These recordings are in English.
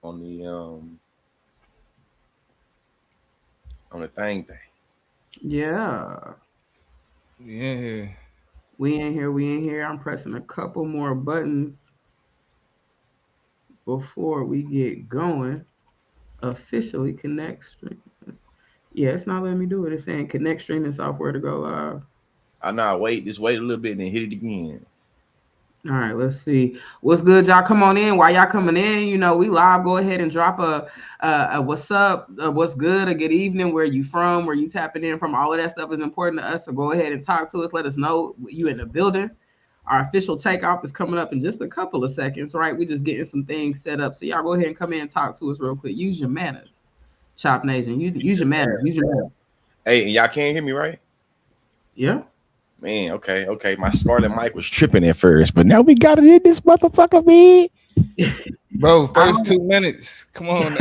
on the thing. Yeah. Yeah. We in here. We in here. I'm pressing a couple more buttons before we get going. Officially connect stream. Yeah, it's not letting me do it. It's saying connect streaming software to go live. I know. Just wait a little bit and then hit it again. All right, let's see what's good. Y'all come on in. While y'all coming in, you know we live. Go ahead and drop a what's up, what's good, a good evening. Where you from? Where you tapping in from? All of that stuff is important to us. So go ahead and talk to us. Let us know you in the building. Our official takeoff is coming up in just a couple of seconds, right? We just getting some things set up. So y'all go ahead and come in and talk to us real quick. Use your manners, Chop Nation. Use your manners. Use your manners. Hey, and y'all can't hear me, right? Yeah. Man, okay. My Scarlet mic was tripping at first, but now we got it in this motherfucker, man. Bro, first 2 minutes. Come on.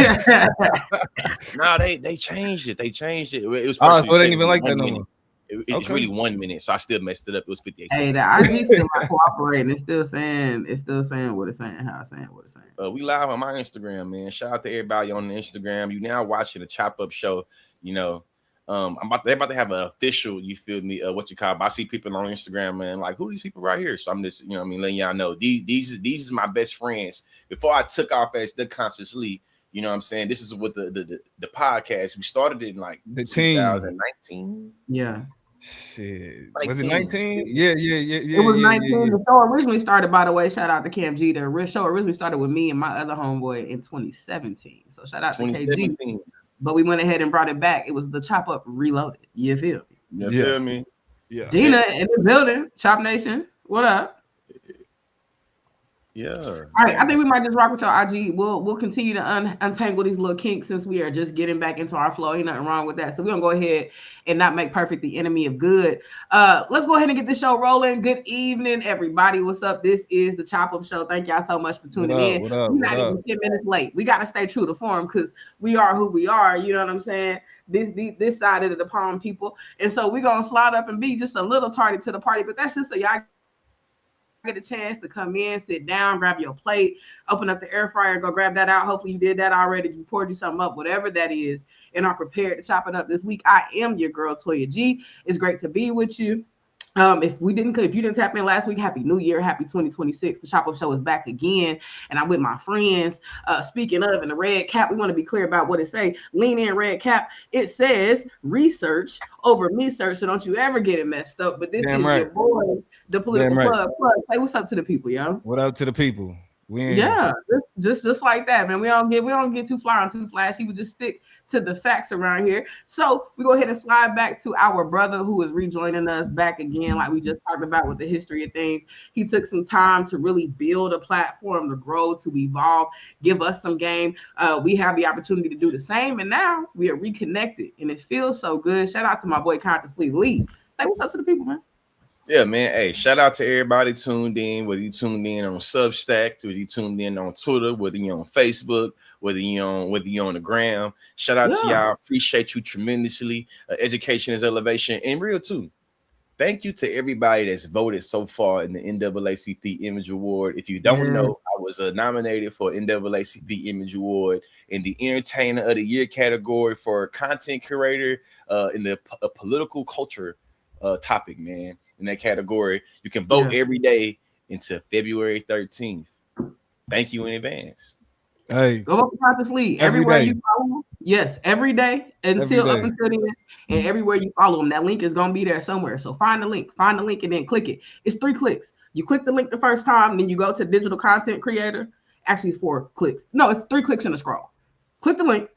Nah, they changed it. They changed it. It was so it ain't even like that no more. It's really 1 minute, so I still messed it up. It was 58 Hey, seconds. the IG still not cooperating. It's still saying what it's saying, how it's saying what it's saying. We live on my Instagram, man. Shout out to everybody on the Instagram. You now watching the Chop Up Show. You know, they're about to have an official, you feel me, what you call it. I see people on Instagram, man, like, who are these people right here? So I'm just, you know what I mean, letting y'all know these is my best friends. Before I took off as the consciously, you know what I'm saying? This is what the podcast, we started it in like the 2019. Yeah. Shit. 19. Was it 19? Yeah. It was 19. The show originally started, by the way, shout out to Cam G. The real show originally started with me and my other homeboy in 2017. So shout out to KG. But we went ahead and brought it back. It was the Chop Up Reloaded. You feel me? You feel me? Yeah. Dina in the building. Chop Nation. What up? Yeah. All right, I think we might just rock with your IG. We'll continue to untangle these little kinks since we are just getting back into our flow. Ain't nothing wrong with that. So we're gonna go ahead and not make perfect the enemy of good. Let's go ahead and get this show rolling. Good evening, everybody. What's up? This is the Chop Up Show. Thank y'all so much for tuning in. We're not even 10 minutes late. We gotta stay true to form because we are who we are. You know what I'm saying? This side of the palm people, and so we're gonna slide up and be just a little tardy to the party. But that's just so y'all get a chance to come in, sit down, grab your plate, open up the air fryer, go grab that out. Hopefully you did that already. You poured you something up, whatever that is, and are prepared to chop it up this week. I am your girl, Toya G. It's great to be with you. If you didn't tap in last week, happy new year, happy 2026. The Chop Up Show is back again, and I'm with my friends. Speaking of, in the red cap, we want to be clear about what it say. Lean in, red cap. It says research over me search, so don't you ever get it messed up. But this is your boy, the political plug. Hey, what's up to the people, yo? What up to the people? Just like that, man. We don't get too fly and too flashy. We just stick to the facts around here. So we go ahead and slide back to our brother who is rejoining us back again, like we just talked about with the history of things. He took some time to really build a platform to grow, to evolve, give us some game. We have the opportunity to do the same, and now we are reconnected, and it feels so good. Shout out to my boy Consciously Lee. Say what's up to the people, man. Yeah, man. Hey, shout out to everybody tuned in, whether you tuned in on Substack, whether you tuned in on Twitter, whether you're on Facebook, whether you're on the gram. Shout out to y'all. Appreciate you tremendously. Education is elevation and real too. Thank you to everybody that's voted so far in the NAACP Image Award. If you don't know, I was nominated for NAACP Image Award in the Entertainer of the Year category for content curator in the political culture topic, man. In that category, you can vote every day until February 13th. Thank you in advance. Hey, go up to Consciously everywhere you follow him. Yes, every day until up until the end, and everywhere you follow him, that link is gonna be there somewhere. So find the link, and then click it. It's 3 clicks. You click the link the first time, then you go to digital content creator. Actually, 4 clicks. No, it's 3 clicks in the scroll. Click the link.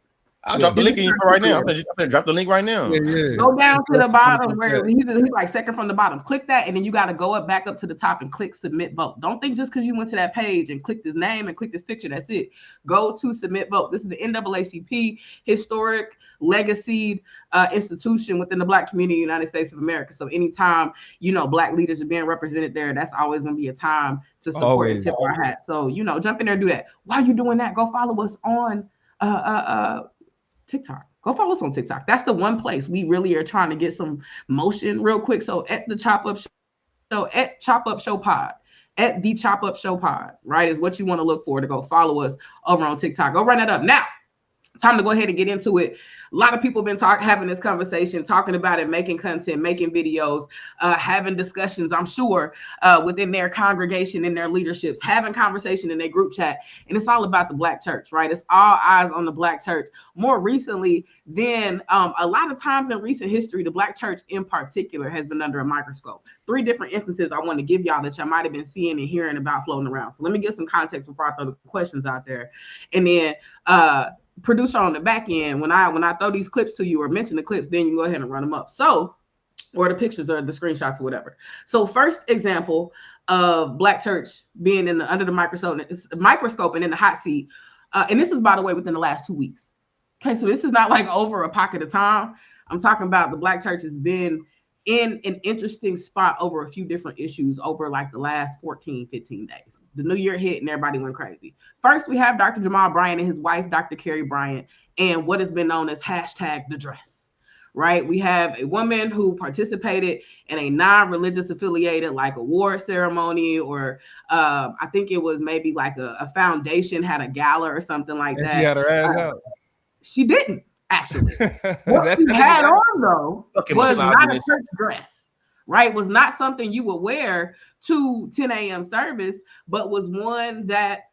I'll drop the link in right now. I'm gonna drop the link right now. Go down to the bottom where he's like second from the bottom. Click that, and then you got to go back up to the top and click submit vote. Don't think just because you went to that page and clicked his name and clicked his picture, that's it. Go to submit vote. This is the NAACP, historic, legacy institution within the Black community in the United States of America. So anytime, Black leaders are being represented there, that's always going to be a time to support and tip our hat. So, jump in there and do that. While you're doing that, go follow us on TikTok. Go follow us on TikTok. That's the one place we really are trying to get some motion real quick. So at the Chop Up Show, at Chop Up Show Pod, at the Chop Up Show Pod, right, is what you want to look for to go follow us over on TikTok. Go run that up. Now, time to go ahead and get into it. A lot of people have been having this conversation, talking about it, making content, making videos, having discussions, I'm sure, within their congregation, in their leaderships, having conversation in their group chat. And it's all about the Black church, right? It's all eyes on the Black church. More recently than a lot of times in recent history, the Black church in particular has been under a microscope. 3 different instances I want to give y'all that y'all might have been seeing and hearing about floating around. So let me get some context before I throw the questions out there. And then producer on the back end, when I throw these clips to you or mention the clips, then you go ahead and run them up. So, or the pictures or the screenshots or whatever. So first example of Black church being under the microscope and in the hot seat. And this is, by the way, within the last 2 weeks. Okay, so this is not like over a pocket of time. I'm talking about the Black church has been in an interesting spot over a few different issues over like the last 14, 15 days. The new year hit and everybody went crazy. First, we have Dr. Jamal Bryant and his wife, Dr. Carrie Bryant, and what has been known as #TheDress, right? We have a woman who participated in a non-religious affiliated like award ceremony, or I think it was maybe like a foundation had a gala or something like that. She had her ass out. She didn't. Actually, what she had on though was not a church dress, right? Was not something you would wear to 10 a.m. service, but was one that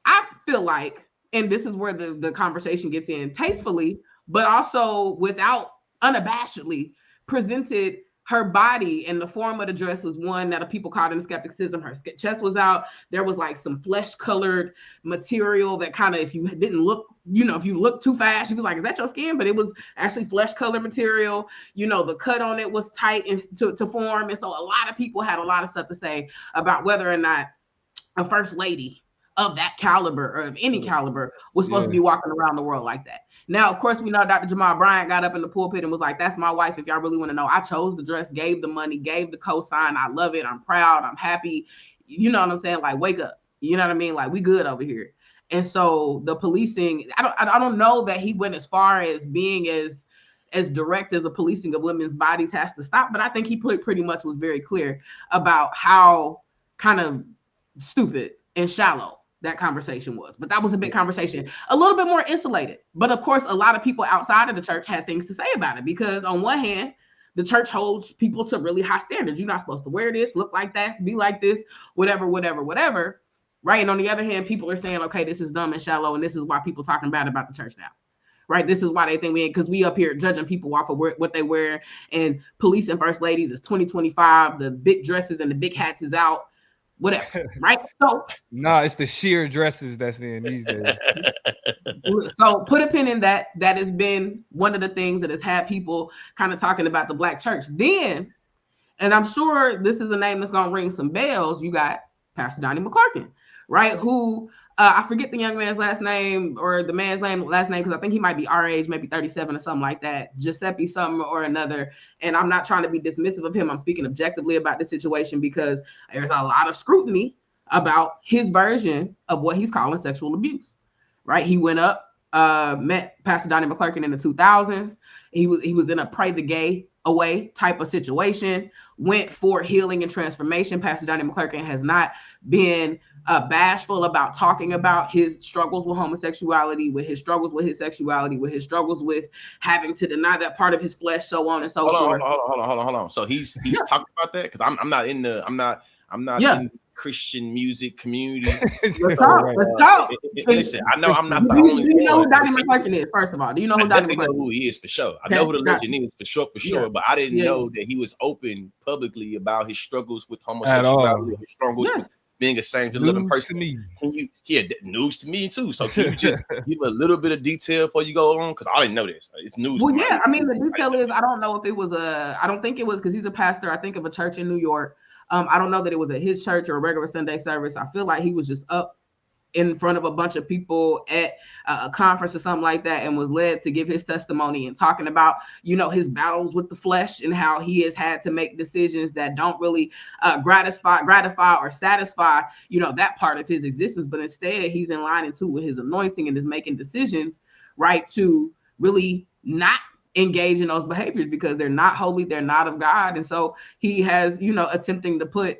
I feel like, and this is where the conversation gets in, tastefully, but also without unabashedly presented her body, and the form of the dress was one that people called in skepticism. Her chest was out. There was like some flesh-colored material that kind of, if you didn't look, if you looked too fast, she was like, is that your skin? But it was actually flesh-colored material. The cut on it was tight and to form. And so a lot of people had a lot of stuff to say about whether or not a first lady of that caliber or of any caliber was supposed to be walking around the world like that. Now, of course, we know Dr. Jamal Bryant got up in the pulpit and was like, that's my wife. If y'all really want to know, I chose the dress, gave the money, gave the cosign. I love it. I'm proud. I'm happy. You know what I'm saying? Like, wake up. You know what I mean? Like, we good over here. And so the policing, I don't know that he went as far as being as direct as the policing of women's bodies has to stop. But I think he pretty much was very clear about how kind of stupid and shallow that conversation was. But that was a big conversation, a little bit more insulated. But of course, a lot of people outside of the church had things to say about it, because on one hand, the church holds people to really high standards. You're not supposed to wear this, look like that, be like this, whatever. Right. And on the other hand, people are saying, okay, this is dumb and shallow. And this is why people talking bad about the church now. Right. This is why they think because we up here judging people off of what they wear, and police and first ladies is 2025. The big dresses and the big hats is out. Whatever, right? So it's the sheer dresses that's in these days. So put a pin in that. That has been one of the things that has had people kind of talking about the Black church. Then, and I'm sure this is a name that's going to ring some bells. You got Pastor Donnie McClurkin, right? Who I forget the young man's last name or the man's last name, because I think he might be our age, maybe 37 or something like that. Giuseppe something or another. And I'm not trying to be dismissive of him. I'm speaking objectively about the situation, because there's a lot of scrutiny about his version of what he's calling sexual abuse, right? He went up, met Pastor Donnie McClurkin in the 2000s. He was in a pray the gay away type of situation, went for healing and transformation. Pastor Donnie McClurkin has not been bashful about talking about his struggles with homosexuality, with his struggles with his sexuality, with his struggles with having to deny that part of his flesh, so on and so forth. Hold on. So he's talking about that, because I'm not in the Christian music community. Let's talk. Listen, I know I'm not the only one. Do you know who Donnie McClurkin is? First of all, do you know who Donnie McClurkin is? I know who he is for sure. I know who the legend is for sure. But I didn't know that he was open publicly about his struggles with homosexuality, his struggles with being a same-living person. News to me too. So can you just give a little bit of detail before you go on? Because I didn't know this. It's news. Well, I mean, the detail is, I don't know if it was I don't think it was, because he's a pastor, I think, of a church in New York. I don't know that it was at his church or a regular Sunday service. I feel like he was just up in front of a bunch of people at a conference or something like that, and was led to give his testimony and talking about, his battles with the flesh and how he has had to make decisions that don't really gratify or satisfy, that part of his existence. But instead, he's in line into with his anointing and is making decisions, right, to really not engage in those behaviors, because they're not holy, they're not of God. And so he has, attempting to put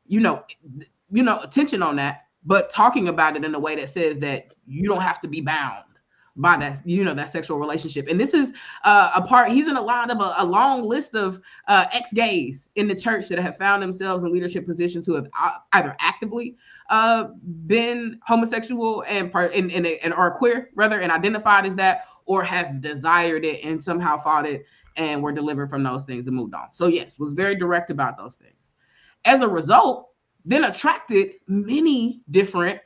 attention on that, but talking about it in a way that says that you don't have to be bound by that, that sexual relationship. And this is he's in a lot of a long list of ex-gays in the church that have found themselves in leadership positions who have either actively been homosexual and are queer rather, and identified as that, or have desired it and somehow fought it and were delivered from those things and moved on. So yes, was very direct about those things. As a result, then attracted many different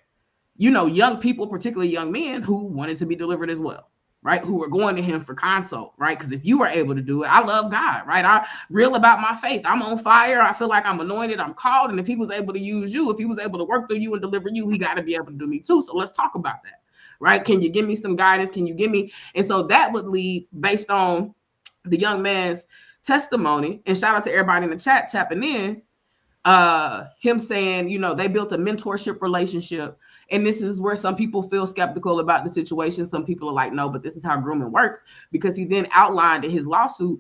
young people, particularly young men, who wanted to be delivered as well, right? Who were going to him for consult, right? Because if you were able to do it, I love God, right? I real about my faith. I'm on fire. I feel like I'm anointed. I'm called. And if he was able to use you, if he was able to work through you and deliver you, he got to be able to do me too. So let's talk about that, right? Can you give me some guidance? Can you give me? And so that would lead, based on the young man's testimony, and shout out to everybody in the chat tapping in, him saying, they built a mentorship relationship. And this is where some people feel skeptical about the situation. Some people are like, no, but this is how grooming works, because he then outlined in his lawsuit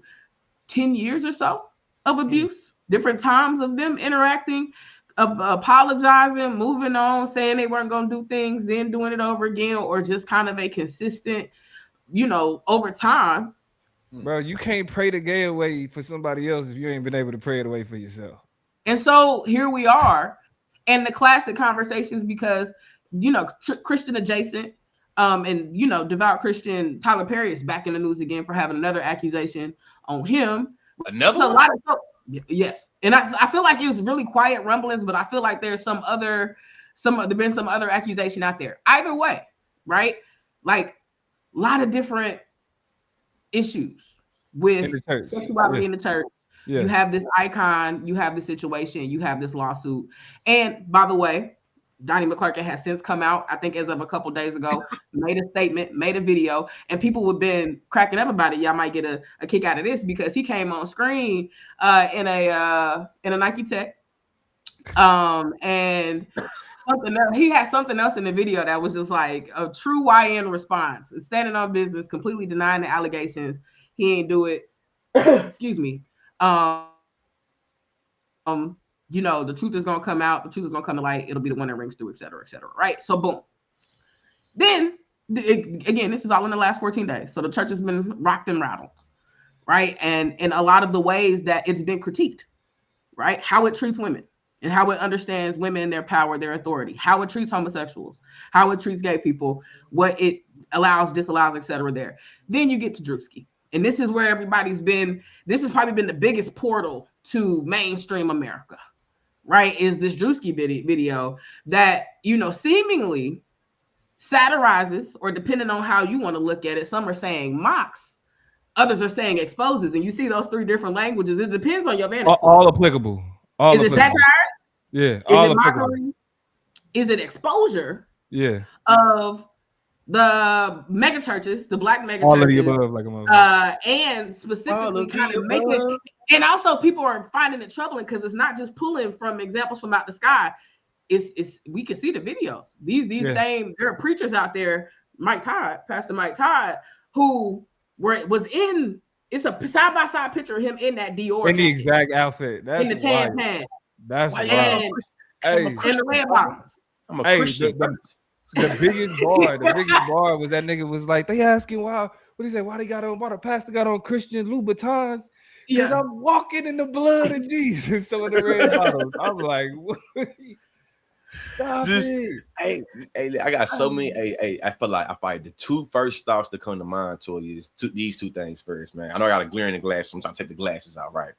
10 years or so of abuse, different times of them interacting, apologizing, moving on, saying they weren't going to do things, then doing it over again, or just kind of a consistent, over time. Bro, you can't pray the gay away for somebody else if you ain't been able to pray it away for yourself. And so here we are in the classic conversations, because, Christian adjacent, and, devout Christian Tyler Perry is back in the news again for having another accusation on him. Another one? A lot of, yes. And I feel like it was really quiet rumblings, but I feel like there's there's been some other accusation out there. Either way, right? Like a lot of different issues with sexuality in the church. Yeah. You have this icon, you have the situation, you have this lawsuit. And by the way, Donnie McClurkin has since come out, I think as of a couple days ago, made a statement, made a video, and people have been cracking up about it. Y'all might get a kick out of this, because he came on screen in a Nike Tech. And something else, he had something else in the video that was just like a true YN response, standing on business, completely denying the allegations. He ain't do it. Excuse me. The truth is gonna come out. The truth is gonna come to light. It'll be the one that rings through, et cetera, right? So boom. Then again, this is all in the last 14 days. So the church has been rocked and rattled, right? And in a lot of the ways that it's been critiqued, right? How it treats women and how it understands women, their power, their authority, how it treats homosexuals, how it treats gay people, what it allows, disallows, et cetera there. Then you get to Drewski. And this is where this has probably been the biggest portal to mainstream America, right? Is this Drewski video that, seemingly satirizes, or depending on how you want to look at it, some are saying mocks, others are saying exposes. And you see those three different languages. It depends on your vantage point. All applicable. Is it satire? Yeah. Is it mockery? Is it exposure? Yeah. Of the mega churches, the black mega all churches, of the above, like a and specifically kind of making, and also people are finding it troubling because it's not just pulling from examples from out the sky. It's we can see the videos. These same, there are preachers out there, Pastor Mike Todd, who was in. It's a side by side picture of him in that Dior in the exact outfit. That's in the tan pants. That's wild. And the red bottoms. I'm a Christian. The biggest bar was that nigga was like, they asking why they got on, why the pastor got on Christian Louboutins? Because I'm walking in the blood of Jesus. So in the red bottles, I'm like, what? Stop it. Hey, I got so many. I feel like the two first thoughts that come to mind toward these two things first, man. I know I got a glare in the glass, so I'm trying to take the glasses out, right?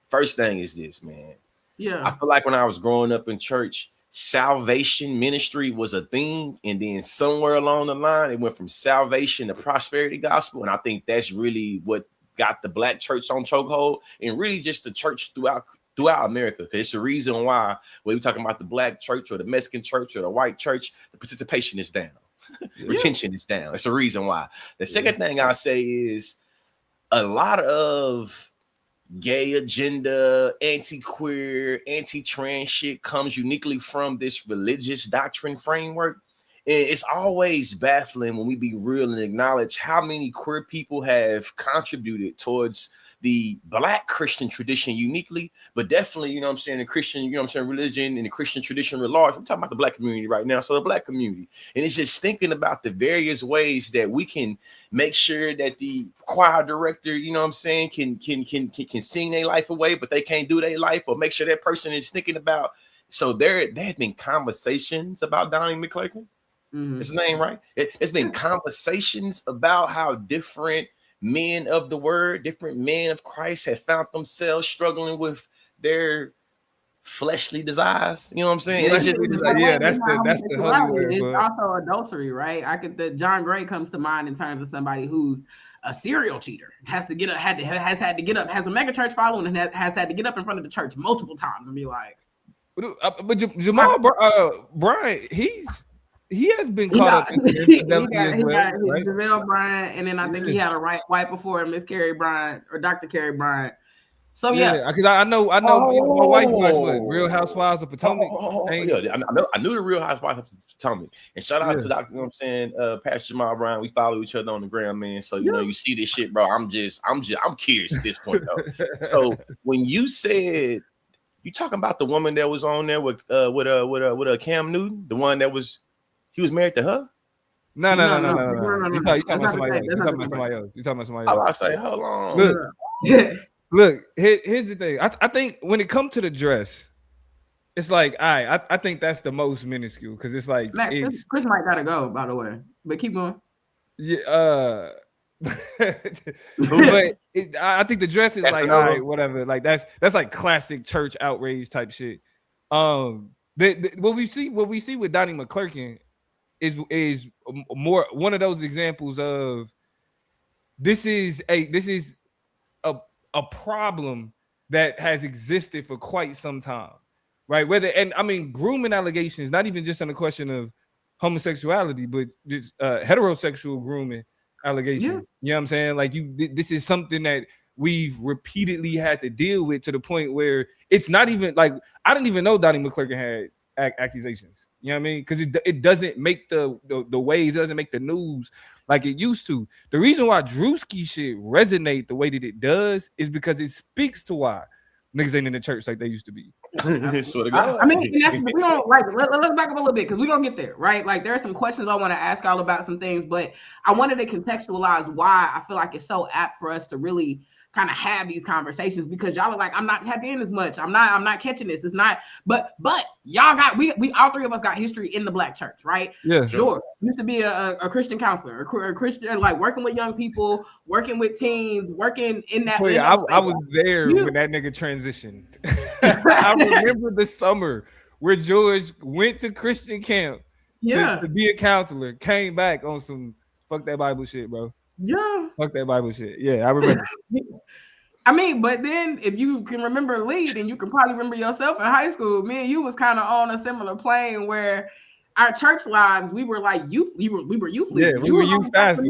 First thing is this, man. Yeah. I feel like when I was growing up in church, salvation ministry was a thing, and then somewhere along the line it went from salvation to prosperity gospel, and I think that's really what got the black church on chokehold, and really just the church throughout America, because it's the reason why when we're talking about the black church or the Mexican church or the white church, the participation is down. Retention is down. It's the reason why. The second thing I say is a lot of gay agenda, anti-queer, anti-trans shit comes uniquely from this religious doctrine framework. it's always baffling when we be real and acknowledge how many queer people have contributed towards the Black Christian tradition uniquely, but definitely, you know what I'm saying, the Christian, you know what I'm saying, religion and the Christian tradition at large. I'm talking about the Black community right now. So the Black community. And it's just thinking about the various ways that we can make sure that the choir director, you know what I'm saying, can sing their life away, but they can't do their life, or make sure that person is thinking about. So there have been conversations about Donnie McClurkin. His name, right? It's been conversations about how different men of the word, different men of Christ have found themselves struggling with their fleshly desires. You know what I'm saying? That's the holy word. It's also adultery, right? John Gray comes to mind in terms of somebody who's a serial cheater, has to get up, has had to get up, has a mega church following, and has had to get up in front of the church multiple times and be like. But Jamal Bryant, he has been caught up in infidelity as well, right? Giselle Bryant, and then I think he had a wife before Miss Carrie Bryant or Dr. Carrie Bryant. So yeah, because I know my wife watched what, Real Housewives of Potomac. Yeah, I knew the Real Housewives of Potomac. And shout out to Dr. You know what I'm saying, Pastor Jamal Bryant. We follow each other on the gram, man. So you know, you see this shit, bro. I'm curious at this point though. So when you said, you talking about the woman that was on there with Cam Newton, the one that was. He was married to her? No. You talking about somebody else. I say, hold on. Look. Here's the thing. I think when it comes to the dress, it's like, I think that's the most minuscule, because it's like Chris might gotta go, by the way, but keep going. Yeah. But I think the dress is that's like, all right, whatever. Like that's like classic church outrage type shit. What we see with Donnie McClurkin is more one of those examples of this is a problem that has existed for quite some time, right? Grooming allegations, not even just on the question of homosexuality, but just heterosexual grooming allegations. You know what I'm saying? Like this is something that we've repeatedly had to deal with, to the point where it's not even like, I didn't even know Donnie McClurkin had accusations. You know what I mean? Because it doesn't make the waves, doesn't make the news like it used to. The reason why Drewski shit resonate the way that it does is because it speaks to why niggas ain't in the church like they used to be. Swear to God. I mean, we don't like. Let's back up a little bit, because we're gonna get there, right? Like, there are some questions I want to ask y'all about some things, but I wanted to contextualize why I feel like it's so apt for us to really kind of have these conversations, because y'all are like, I'm not tapping in as much. I'm not catching this. It's not, but y'all got, we all three of us got history in the Black church, right? Yeah. George used to be a Christian counselor, a Christian, like working with young people, working with teens, working in that. I was there when that nigga transitioned. I remember the summer where George went to Christian camp to be a counselor, came back on some fuck that Bible shit, bro. Yeah. Fuck that Bible shit. Yeah, I remember. I mean, but then if you can remember Lee, then you can probably remember yourself in high school. Me and you was kind of on a similar plane where our church lives, we were like youth, we were youth leaders. Yeah, we were youth pastors.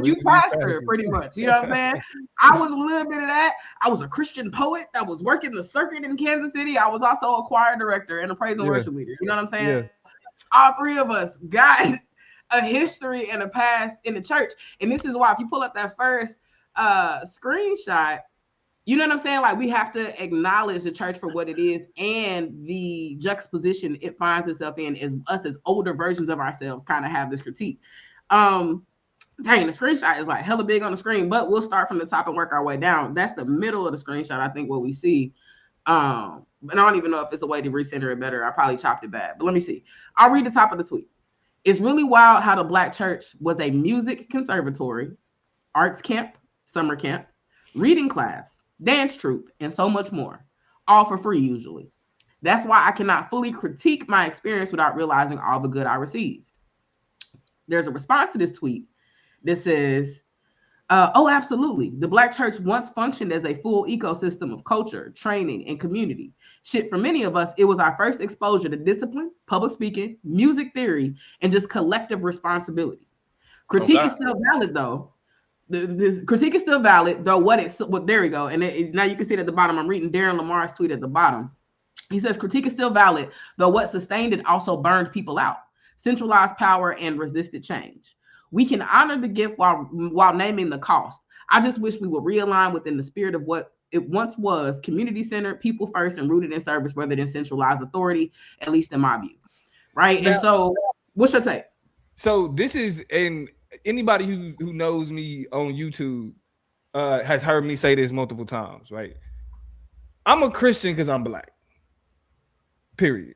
Youth pastor, pretty much. You know what I'm saying? I was a little bit of that. I was a Christian poet that was working the circuit in Kansas City. I was also a choir director and a praise and worship leader. You know what I'm saying? Yeah. All three of us got a history and a past in the church. And this is why, if you pull up that first screenshot, you know what I'm saying? Like, we have to acknowledge the church for what it is, and the juxtaposition it finds itself in is us as older versions of ourselves kind of have this critique. Dang, the screenshot is like hella big on the screen, but we'll start from the top and work our way down. That's the middle of the screenshot, I think, what we see. And I don't even know if it's a way to recenter it better. I probably chopped it bad, but let me see. I'll read the top of the tweet. It's really wild how the Black church was a music conservatory, arts camp, summer camp, reading class, dance troupe, and so much more, all for free usually. That's why I cannot fully critique my experience without realizing all the good I received. There's a response to this tweet that says, oh, absolutely. The Black church once functioned as a full ecosystem of culture, training, and community. Shit, for many of us, it was our first exposure to discipline, public speaking, music theory, and just collective responsibility. Critique is still valid, though. The critique is still valid, though. There we go. And now you can see it at the bottom. I'm reading Darren Lamar's tweet at the bottom. He says, critique is still valid, though what sustained it also burned people out. centralized power, and resisted change. We can honor the gift while naming the cost. I just wish we would realign within the spirit of what it once was: community-centered, people first, and rooted in service rather than centralized authority, at least in my view. Right? Now, and so, what's your take? So this is, and anybody who knows me on YouTube has heard me say this multiple times, right? I'm a Christian because I'm black. Period.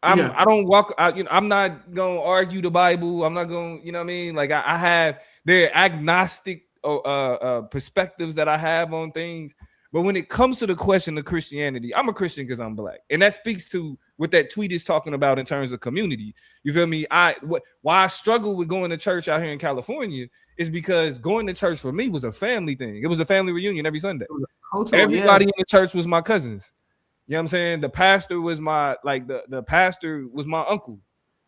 I don't walk out, I'm not gonna argue the Bible. I'm not gonna, you know what I mean? Like I have their agnostic perspectives that I have on things. But when it comes to the question of Christianity, I'm a Christian because I'm black. And that speaks to what that tweet is talking about in terms of community. You feel me? Why I struggle with going to church out here in California is because going to church for me was a family thing. It was a family reunion every Sunday. Everybody in the church was my cousins. You know what I'm saying? The pastor was the pastor was my uncle.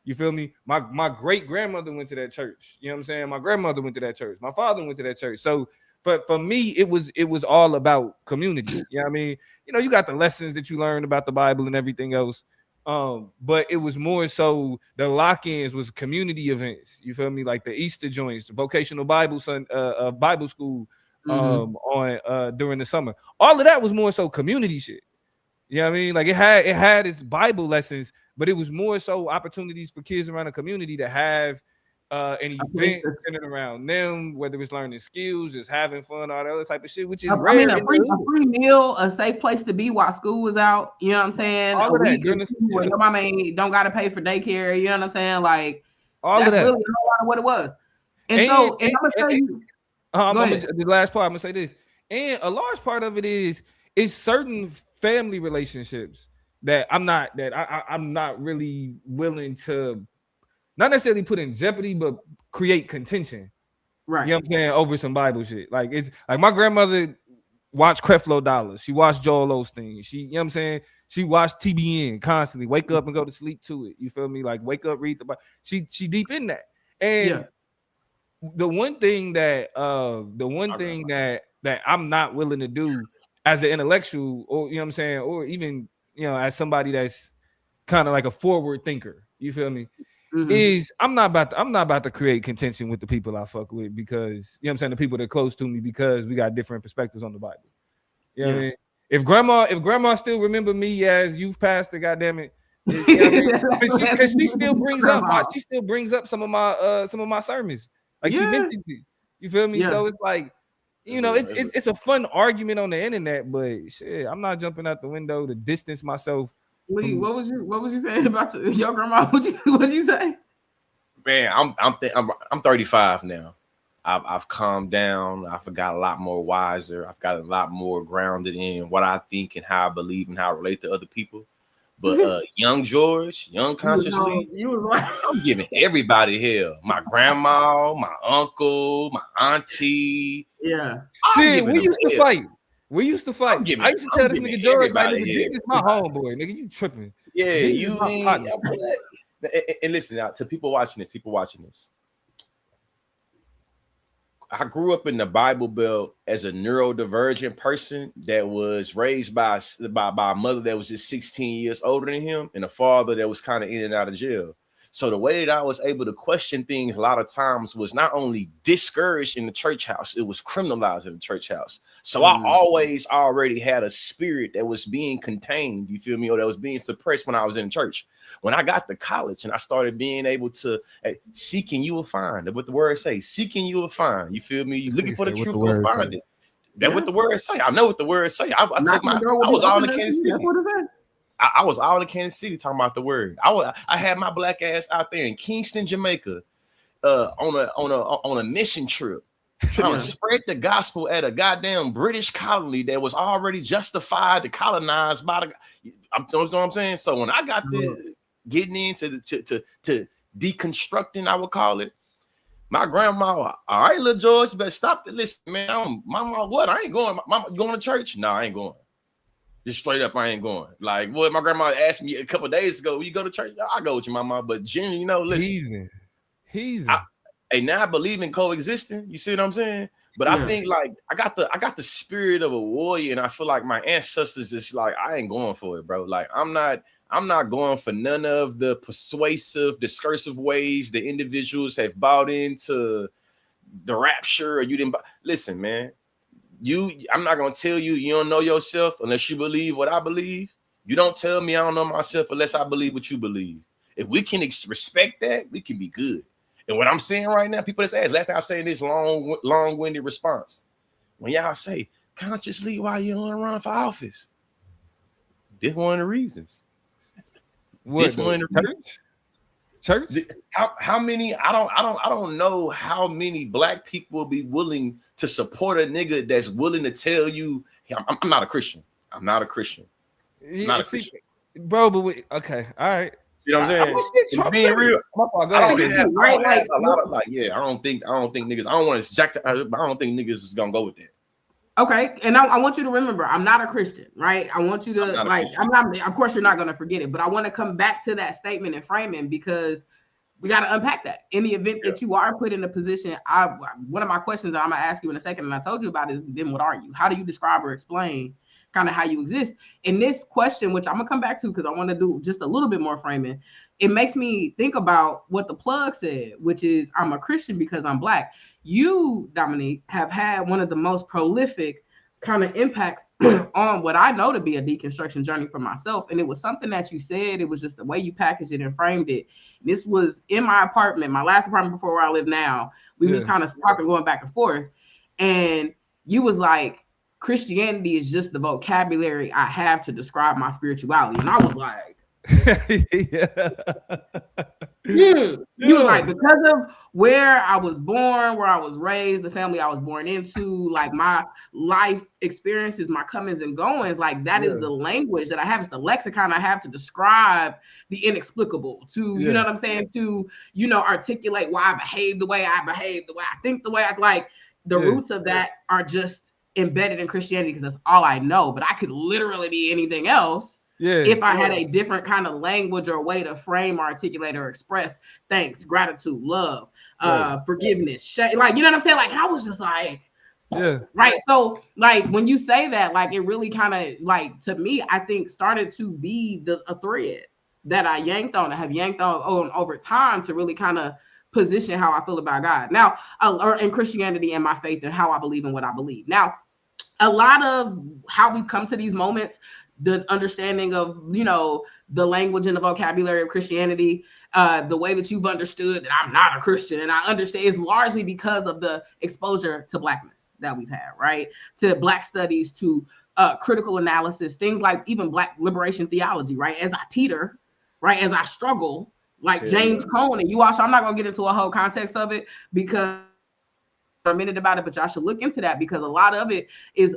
You feel me? My great grandmother went to that church. You know what I'm saying? My grandmother went to that church. My father went to that church. So for me, it was all about community. You know what I mean? You got the lessons that you learn about the Bible and everything else. But it was more so the lock-ins was community events. You feel me? Like the Easter joints, the vocational Bible school on during the summer. All of that was more so community shit. You know what I mean? Like it had its Bible lessons, but it was more so opportunities for kids around the community to have an event centered around them, whether it's learning skills, just having fun, all that other type of shit, which is rare. A free meal, a safe place to be while school was out. You know what I'm saying? All of that. Your mama don't got to pay for daycare. You know what I'm saying? Like all that's of that. Really a whole lot of what it was. And I'm gonna tell you. The last part, I'm gonna say this, and a large part of it is certain family relationships that I'm not really willing to not necessarily put in jeopardy, but create contention. Right. You know what I'm saying? Over some Bible shit. Like it's like my grandmother watched Creflo Dollar. She watched Joel Osteen. She, you know what I'm saying? She watched TBN constantly. Wake up and go to sleep to it. You feel me? Like wake up, read the Bible. She deep in that. And the one thing that I'm not willing to do as an intellectual, or you know what I'm saying, or even as somebody that's kind of like a forward thinker, you feel me? Is I'm not about to create contention with the people I fuck with, because you know what I'm saying, the people that are close to me, because we got different perspectives on the Bible. You know what I mean? If grandma still remember me as youth pastor, goddamn it, because she still brings up some of my sermons. Like she mentioned it. You feel me? So it's like, it's a fun argument on the internet, but shit, I'm not jumping out the window to distance myself. Lee, what was you saying about your grandma? What'd you say? Man, I'm 35 now. I've calmed down. I've got a lot more wiser. I've got a lot more grounded in what I think and how I believe and how I relate to other people. But young George, young consciously, I'm giving everybody hell. My grandma, my uncle, my auntie. Yeah. See, we used to fight. I used to tell this nigga George, like, nigga, Jesus my homeboy, nigga, you tripping. Yeah, you ain't. And listen out to people watching this. I grew up in the Bible Belt as a neurodivergent person that was raised by a mother that was just 16 years older than him, and a father that was kind of in and out of jail. So the way that I was able to question things a lot of times was not only discouraged in the church house, it was criminalized in the church house. So I always already had a spirit that was being contained, you feel me, or that was being suppressed when I was in church. When I got to college and I started being able to seeking, you will find. What the word say, seeking, you will find. You feel me? You looking for the truth, go find it. That's what the word say. I know what the word say. I was all in Kansas City. I was all in Kansas City talking about the word. I had my black ass out there in Kingston, Jamaica, on a mission trip, trying to spread the gospel at a goddamn British colony that was already justified to colonize by the. You know what I'm saying? So when I got to getting into to deconstructing, I would call it. My grandma, all right, little George, you better stop the listen, man. Mama, what? I ain't going. Mama, you going to church? No, I ain't going. Just straight up, I ain't going. Like what my grandma asked me a couple of days ago, will you go to church? I go with you, mama. But generally, listen. Heathen. Now I believe in coexisting. You see what I'm saying? But I think like I got the spirit of a warrior, and I feel like my ancestors just like I ain't going for it, bro. Like I'm not I'm not going for none of the persuasive, discursive ways the individuals have bought into the rapture, or you didn't. Listen, man, I'm not gonna tell you you don't know yourself unless you believe what I believe. You don't tell me I don't know myself unless I believe what you believe. If we can respect that, we can be good. And what I'm saying right now, people just ask. Last time I say this long-winded response. When y'all say consciously why you don't run for office, this one of the reasons. What, this one of the reasons. Church? How many? I don't know how many black people will be willing to support a nigga that's willing to tell you, I'm not a Christian. I'm not a Christian. Not a Christian. Bro, but okay, all right. You know what I'm saying? Being real, I don't think niggas. I don't want to jack. I don't think niggas is gonna go with that. Okay, and I want you to remember, I'm not a Christian, right? I want you to I'm not. Of course, you're not gonna forget it, but I want to come back to that statement and framing because we got to unpack that. In the event that you are put in a position, one of my questions that I'm gonna ask you in a second, and I told you about is, then what are you? How do you describe or explain kind of how you exist? In this question, which I'm gonna come back to because I want to do just a little bit more framing, it makes me think about what the plug said, which is I'm a Christian because I'm black. You, Dominique, have had one of the most prolific kind of impacts on what I know to be a deconstruction journey for myself. And it was something that you said. It was just the way you packaged it and framed it. This was in my apartment, my last apartment before where I live now. We was kind of talking, going back and forth. And you was like, Christianity is just the vocabulary I have to describe my spirituality. And I was like, You was like, because of where I was born, where I was raised, the family I was born into, like my life experiences, my comings and goings, like that is the language that I have. It's the lexicon I have to describe the inexplicable, to, you know what I'm saying? To, articulate why I behave the way I behave, the way I think, the way I like. The roots of that are just embedded in Christianity because that's all I know. But I could literally be anything else. If I had a different kind of language or way to frame, articulate, or express thanks, gratitude, love, forgiveness, like, you know what I'm saying? Like, I was just like, right. So, like, when you say that, like, it really kind of, like, to me, I think started to be a thread that I have yanked on over time to really kind of position how I feel about God now, or in Christianity and my faith and how I believe in what I believe. Now, a lot of how we come to these moments, the understanding of, the language and the vocabulary of Christianity, the way that you've understood that I'm not a Christian, and I understand, is largely because of the exposure to Blackness that we've had, right? To Black studies, to critical analysis, things like even Black liberation theology, right? As I teeter, right? As I struggle, like James Cone, and you also, I'm not going to get into a whole context of it because a minute about it, but y'all should look into that because a lot of it is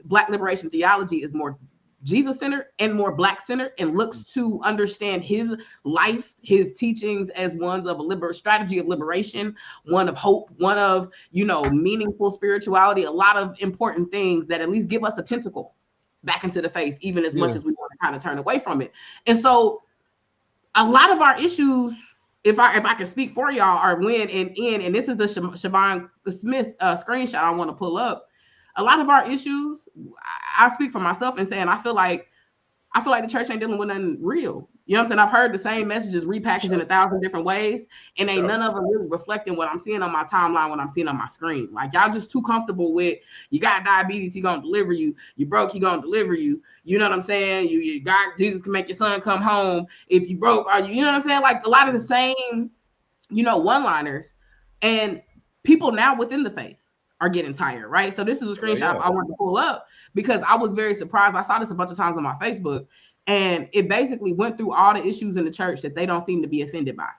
Black liberation theology is more Jesus-centered and more Black-centered, and looks to understand his life, his teachings as ones of a strategy of liberation, one of hope, one of, meaningful spirituality, a lot of important things that at least give us a tentacle back into the faith, even as much as we want to kind of turn away from it. And so a lot of our issues, if I can speak for y'all, are and this is the Siobhan Smith screenshot I want to pull up. A lot of our issues, I speak for myself and saying, I feel like the church ain't dealing with nothing real. You know what I'm saying? I've heard the same messages repackaged in 1,000 different ways, and ain't none of them really reflecting what I'm seeing on my timeline, what I'm seeing on my screen. Like, y'all just too comfortable with, you got diabetes, he gonna deliver you. You broke, he gonna deliver you. You know what I'm saying? You got, Jesus can make your son come home. If you broke, you know what I'm saying? Like, a lot of the same, one-liners, and people now within the faith are getting tired, right? So this is a screenshot I wanted to pull up because I was very surprised. I saw this a bunch of times on my Facebook, and it basically went through all the issues in the church that they don't seem to be offended by.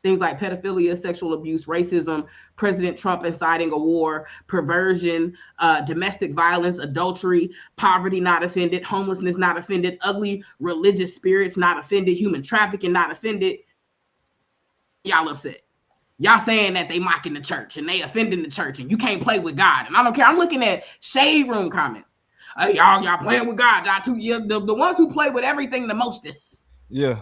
Things like pedophilia, sexual abuse, racism, President Trump inciting a war, perversion, domestic violence, adultery, poverty not offended, homelessness not offended, ugly religious spirits not offended, human trafficking not offended. Y'all upset. Y'all saying that they mocking the church and they offending the church and you can't play with God. And I don't care. I'm looking at shade room comments. Hey, y'all playing with God. Y'all too. The ones who play with everything the mostest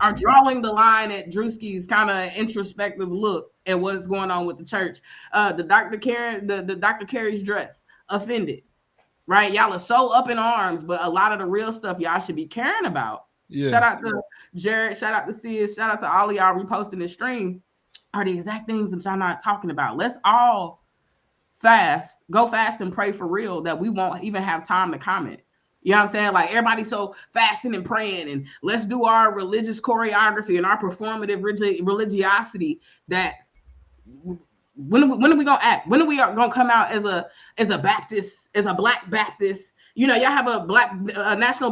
are drawing the line at Drewski's kind of introspective look at what's going on with the church. The Dr. Carey's dress, offended, right? Y'all are so up in arms, but a lot of the real stuff y'all should be caring about Yeah. Shout out to Jared. Shout out to Sis. Shout out to all of y'all reposting this stream. Are the exact things that y'all not talking about. Let's all go fast and pray for real that we won't even have time to comment. You know what I'm saying? Like everybody's so fasting and praying, and let's do our religious choreography and our performative religiosity that when are we gonna act? When are we gonna come out as a Baptist, as a Black Baptist? You know, y'all have a national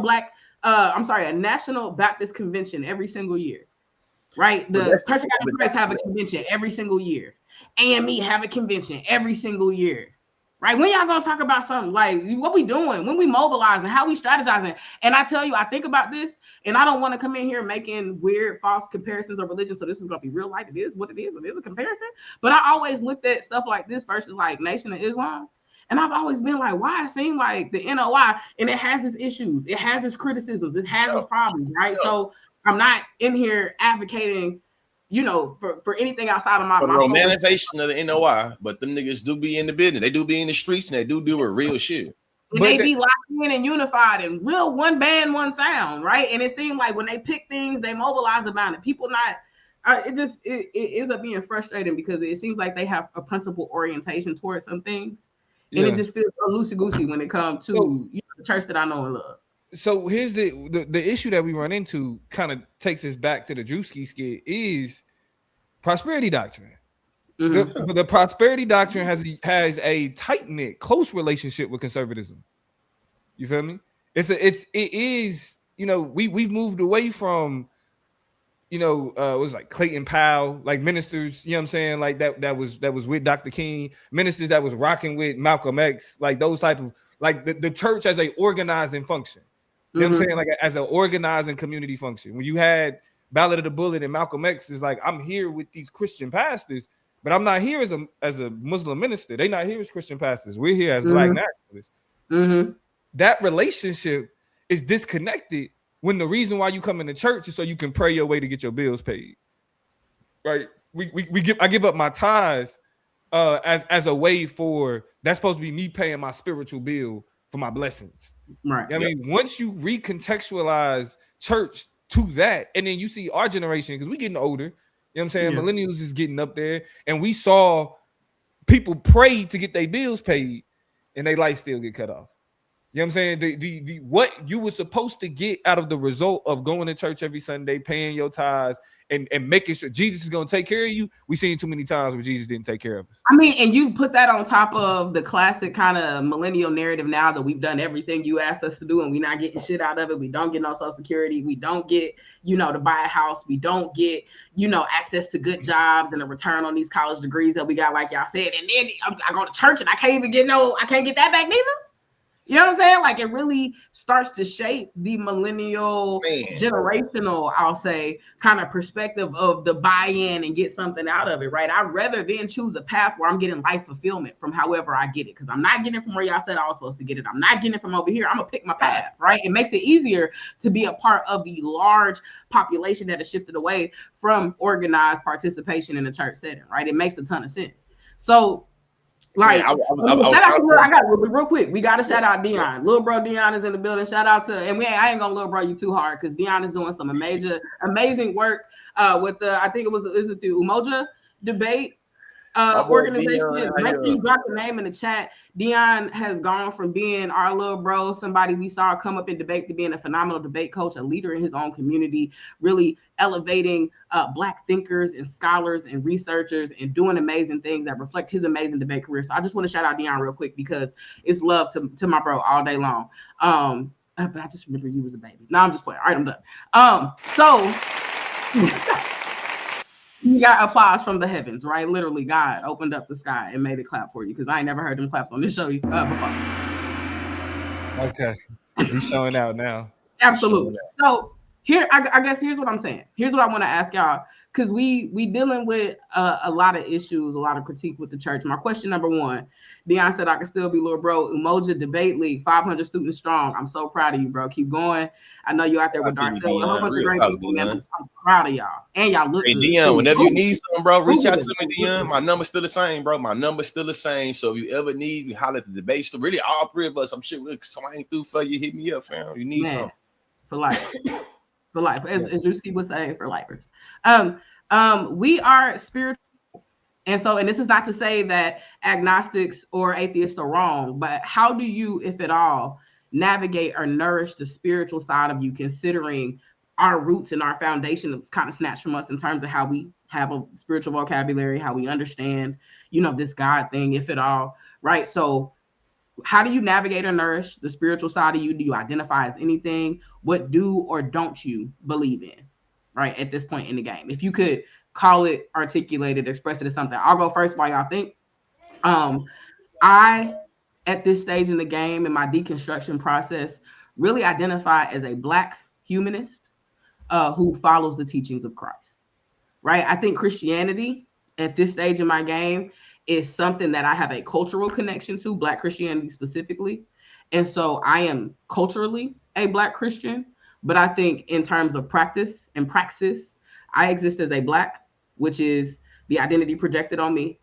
Baptist convention every single year, right? The Church of God in Christ have a convention every single year. AME have a convention every single year, right? When y'all gonna talk about something like what we doing, when we mobilizing, how we strategizing? And I tell you, I think about this, and I don't want to come in here making weird, false comparisons of religion. So this is gonna be real life. It is what it is. It is a comparison. But I always looked at stuff like this versus like Nation of Islam. And I've always been like, why it seemed like the NOI, and it has its issues, it has its criticisms, it has its problems, right? So I'm not in here advocating, you know, for anything outside of my romanization of the NOI, but them niggas do be in the business. They do be in the streets, and they do deal with real shit. And they be locked in and unified and real one band, one sound, right? And it seemed like when they pick things, they mobilize about it. People not, it ends up being frustrating because it seems like they have a principle orientation towards some things. And it just feels so loosey-goosey when it comes to the church that I know and love. So here's the issue that we run into, kind of takes us back to the Drewski skit, is prosperity doctrine. Mm-hmm. The prosperity doctrine has a tight-knit, close relationship with conservatism. You feel me? It is, you know, we've moved away from, you know, it was like Clayton Powell, like ministers, you know what I'm saying? Like that was with Dr. King, ministers that was rocking with Malcolm X, like those type of, like the church as a organizing function. You know what I'm saying? Like as an organizing community function. When you had Ballad of the Bullet and Malcolm X is like, I'm here with these Christian pastors, but I'm not here as a Muslim minister. They're not here as Christian pastors. We're here as Black nationalists. Mm-hmm. That relationship is disconnected when the reason why you come into church is so you can pray your way to get your bills paid. Right? I give up my tithes as a way for, that's supposed to be me paying my spiritual bill for my blessings. Right. I mean, once you recontextualize church to that, and then you see our generation, because we're getting older, you know what I'm saying? Yeah. Millennials is getting up there, and we saw people pray to get their bills paid, and they lights still get cut off. You know what I'm saying? The what you were supposed to get out of the result of going to church every Sunday, paying your tithes, and making sure Jesus is going to take care of you. We've seen too many times where Jesus didn't take care of us. I mean, and you put that on top of the classic kind of millennial narrative now that we've done everything you asked us to do and we're not getting shit out of it. We don't get no Social Security. We don't get, you know, to buy a house. We don't get, you know, access to good jobs and a return on these college degrees that we got, like y'all said. And then I go to church and I can't get that back neither. You know what I'm saying? Like, it really starts to shape the millennial, generational, I'll say, kind of perspective of the buy-in and get something out of it, right? I'd rather then choose a path where I'm getting life fulfillment from however I get it, because I'm not getting it from where y'all said I was supposed to get it. I'm not getting it from over here. I'm going to pick my path, right? It makes it easier to be a part of the large population that has shifted away from organized participation in the church setting, right? It makes a ton of sense. So, like, shout out to I got real quick. We got to shout out Dion. Little bro Dion is in the building. Shout out to, and I ain't gonna little bro you too hard because Dion is doing some amazing work with the, I think is it the Umoja debate organization. Make sure you drop the name in the chat. Dion has gone from being our little bro, somebody we saw come up in debate, to being a phenomenal debate coach, a leader in his own community, really elevating Black thinkers and scholars and researchers and doing amazing things that reflect his amazing debate career. So I just want to shout out Dion real quick because it's love to my bro all day long. But I just remember you was a baby. No, I'm just playing. All right, I'm done. So you got applause from the heavens, right? Literally, God opened up the sky and made it clap for you, because I ain't never heard them claps on this show before. Okay, he's showing out now. Absolutely. So here, I guess here's what I'm saying. Here's what I want to ask y'all, because we dealing with a lot of issues, a lot of critique with the church. My question number one, Dion said I can still be little bro. Umoja Debate League, 500 students strong. I'm so proud of you, bro. Keep going. I know you out there with Darcel with a whole bunch of great people, man. I'm proud of y'all. And y'all look good. Dion, whenever you need something, bro, reach out to me, Dion. My number's still the same, bro. My number's still the same. So if you ever need, we holler at the debate store. Really, all three of us, I'm sure we'll swing through for you. Hit me up, fam. You need something. For life. for life, as Drewski would say, for lifers. We are spiritual. And so, and this is not to say that agnostics or atheists are wrong, but how do you, if at all, navigate or nourish the spiritual side of you, considering our roots and our foundation that's kind of snatched from us in terms of how we have a spiritual vocabulary, how we understand, this God thing, if at all, right? So how do you navigate or nourish the spiritual side of you? Do you identify as anything? What do or don't you believe in, right, at this point in the game? If you could call it, articulate it, express it as something. I'll go first while y'all think. I, at this stage in the game, in my deconstruction process, really identify as a Black humanist who follows the teachings of Christ, right? I think Christianity at this stage in my game is something that I have a cultural connection to, Black Christianity specifically. And so I am culturally a Black Christian, but I think in terms of practice and praxis, I exist as a Black, which is the identity projected on me,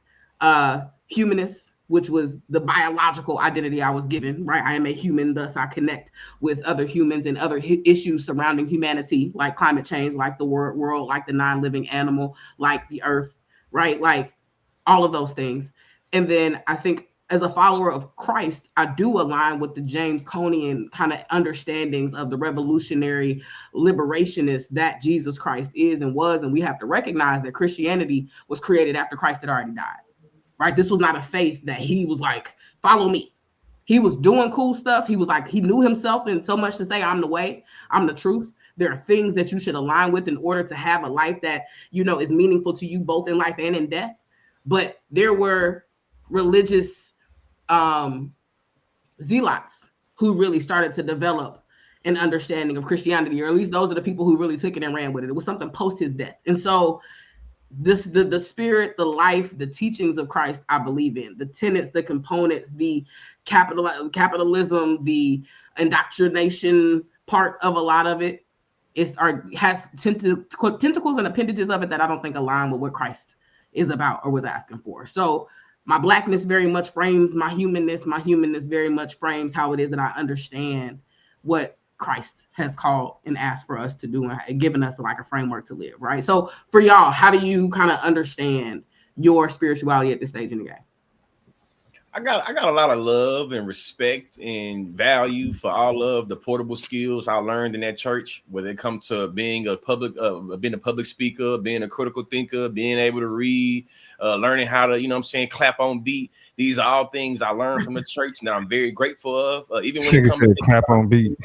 humanist, which was the biological identity I was given, right? I am a human, thus I connect with other humans and other issues surrounding humanity, like climate change, like the world, like the non-living animal, like the earth, right? Like all of those things. And then I think as a follower of Christ, I do align with the James Conian kind of understandings of the revolutionary liberationist that Jesus Christ is and was. And we have to recognize that Christianity was created after Christ had already died, right? This was not a faith that he was like, follow me. He was doing cool stuff. He was like, he knew himself in so much to say, I'm the way, I'm the truth. There are things that you should align with in order to have a life that, is meaningful to you both in life and in death. But there were religious zealots who really started to develop an understanding of Christianity, or at least those are the people who really took it and ran with it. It was something post his death. And so the spirit, the life, the teachings of Christ, I believe in. The tenets, the components, the capitalism, the indoctrination part of a lot of it has tentacles and appendages of it that I don't think align with what Christ is about or was asking for. So my Blackness very much frames my humanness. My humanness very much frames how it is that I understand what Christ has called and asked for us to do and given us like a framework to live, right? So for y'all, how do you kind of understand your spirituality at this stage in the game? I got a lot of love and respect and value for all of the portable skills I learned in that church, whether it comes to being a public speaker, being a critical thinker, being able to read, learning how to, clap on beat. These are all things I learned from the church. Now I'm very grateful of. Even when it comes to clap on beat,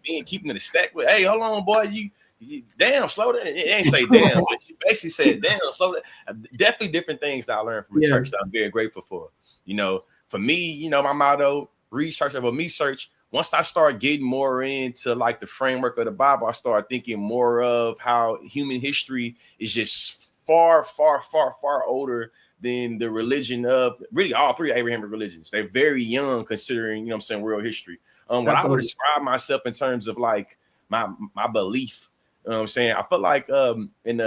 being keeping it a stack with, hey, hold on, boy, you damn, slow down. It ain't say damn, but she basically said damn, slow down. Definitely different things that I learned from the church that I'm very grateful for. For me, my motto, research over me search. Once I start getting more into like the framework of the Bible, I start thinking more of how human history is just far, far, far, far older than the religion of really all three Abrahamic religions. They're very young considering, world history. What I would describe myself in terms of like my belief. I feel like in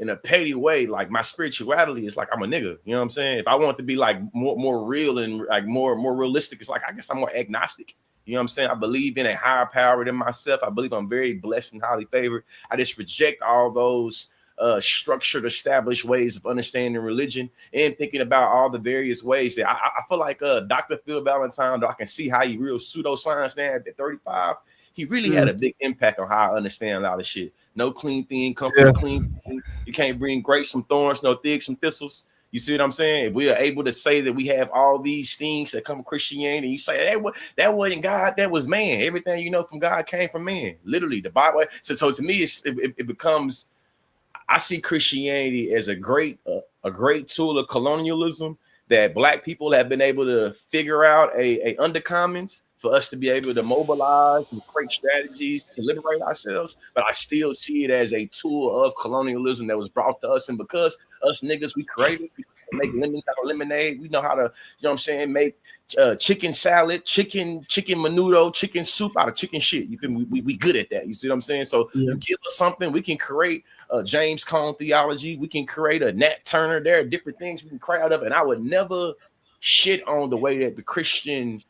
a petty way, like my spirituality is like I'm a nigga. You know what I'm saying? If I want to be like more real and like more realistic, it's like I guess I'm more agnostic. You know what I'm saying? I believe in a higher power than myself. I believe I'm very blessed and highly favored. I just reject all those structured, established ways of understanding religion and thinking about all the various ways that I feel like Dr. Phil Valentine, though I can see how he real pseudoscience now at 35. He really had a big impact on how I understand a lot of shit. No clean thing, come from a clean thing. You can't bring grapes from thorns, no figs from thistles. You see what I'm saying? If we are able to say that we have all these things that come from Christianity, you say that wasn't God, that was man. Everything from God came from man. Literally, the Bible. So to me, it becomes. I see Christianity as a great tool of colonialism that Black people have been able to figure out a undercommons for us to be able to mobilize and create strategies to liberate ourselves. But I still see it as a tool of colonialism that was brought to us. And because us niggas, we creative, we make lemons out of lemonade. We know how to, make chicken salad, chicken menudo, chicken soup out of chicken shit. We good at that. You see what I'm saying? So you give us something, we can create a James Cone theology. We can create a Nat Turner. There are different things we can create out of it. And I would never shit on the way that the Christian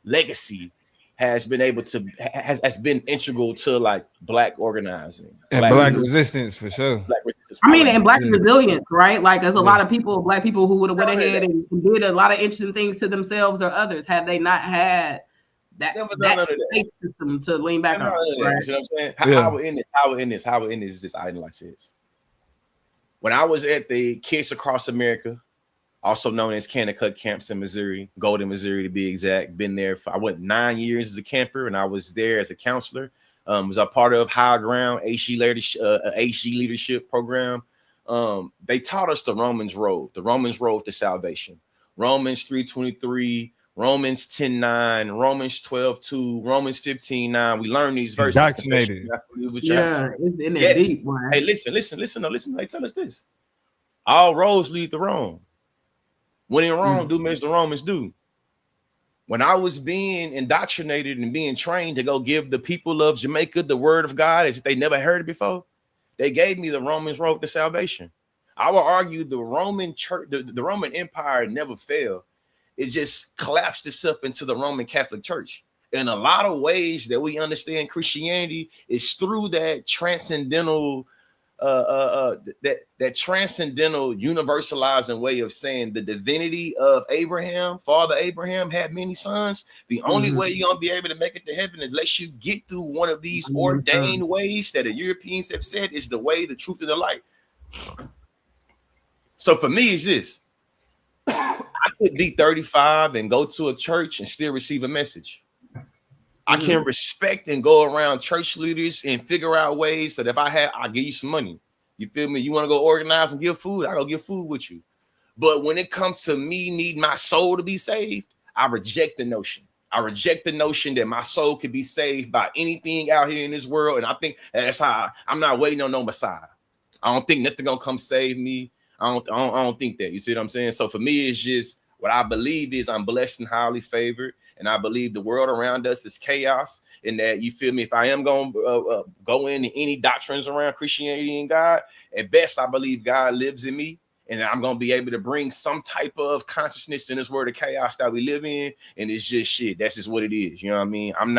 legacy has been able to has been integral to like black organizing and black resistance for sure. Black resistance. I mean, and black resilience, right? Like, there's a lot of people, black people, who would have went ahead and did a lot of interesting things to themselves or others had they not had that safe system to lean back on. Right? You know what I'm saying? How we end this is this item like this. When I was at the Kids Across America, also known as Kanakuk Camps in Missouri, Golden, Missouri to be exact. Been there I went 9 years as a camper, and I was there as a counselor. Was a part of High Ground HG leadership program. They taught us the Romans road to salvation. Romans 3:23, Romans 10:9, Romans 12:2, Romans 15:9. We learn these verses. Indoctrinated. Yeah, it's in there deep. Wow. Hey, listen. They tell us this. All roads lead to Rome. When in Rome, do as the Romans do. When I was being indoctrinated and being trained to go give the people of Jamaica the word of God as if they never heard it before, they gave me the Romans road to salvation. I will argue the Roman church, the Roman Empire never fell. It just collapsed itself into the Roman Catholic Church. In a lot of ways that we understand Christianity is through that transcendental that transcendental universalizing way of saying the divinity of Abraham. Father Abraham had many sons. The only way you're gonna be able to make it to heaven is unless you get through one of these ordained ways that the Europeans have said is the way, the truth, and the light. So for me, it's this. I could be 35 and go to a church and still receive a message. I can respect and go around church leaders and figure out ways that if I'll give you some money. You feel me? You want to go organize and give food? I go give food with you. But when it comes to me needing my soul to be saved, I reject the notion. I reject the notion that my soul could be saved by anything out here in this world. And I think that's how I'm not waiting on no Messiah. I don't think nothing gonna come save me. I don't think that. You see what I'm saying? So for me, it's just what I believe is I'm blessed and highly favored. And I believe the world around us is chaos. And that, you feel me, if I am going to go into any doctrines around Christianity and God, at best, I believe God lives in me. And I'm going to be able to bring some type of consciousness in this world of chaos that we live in. And it's just shit. That's just what it is. You know what I mean? I'm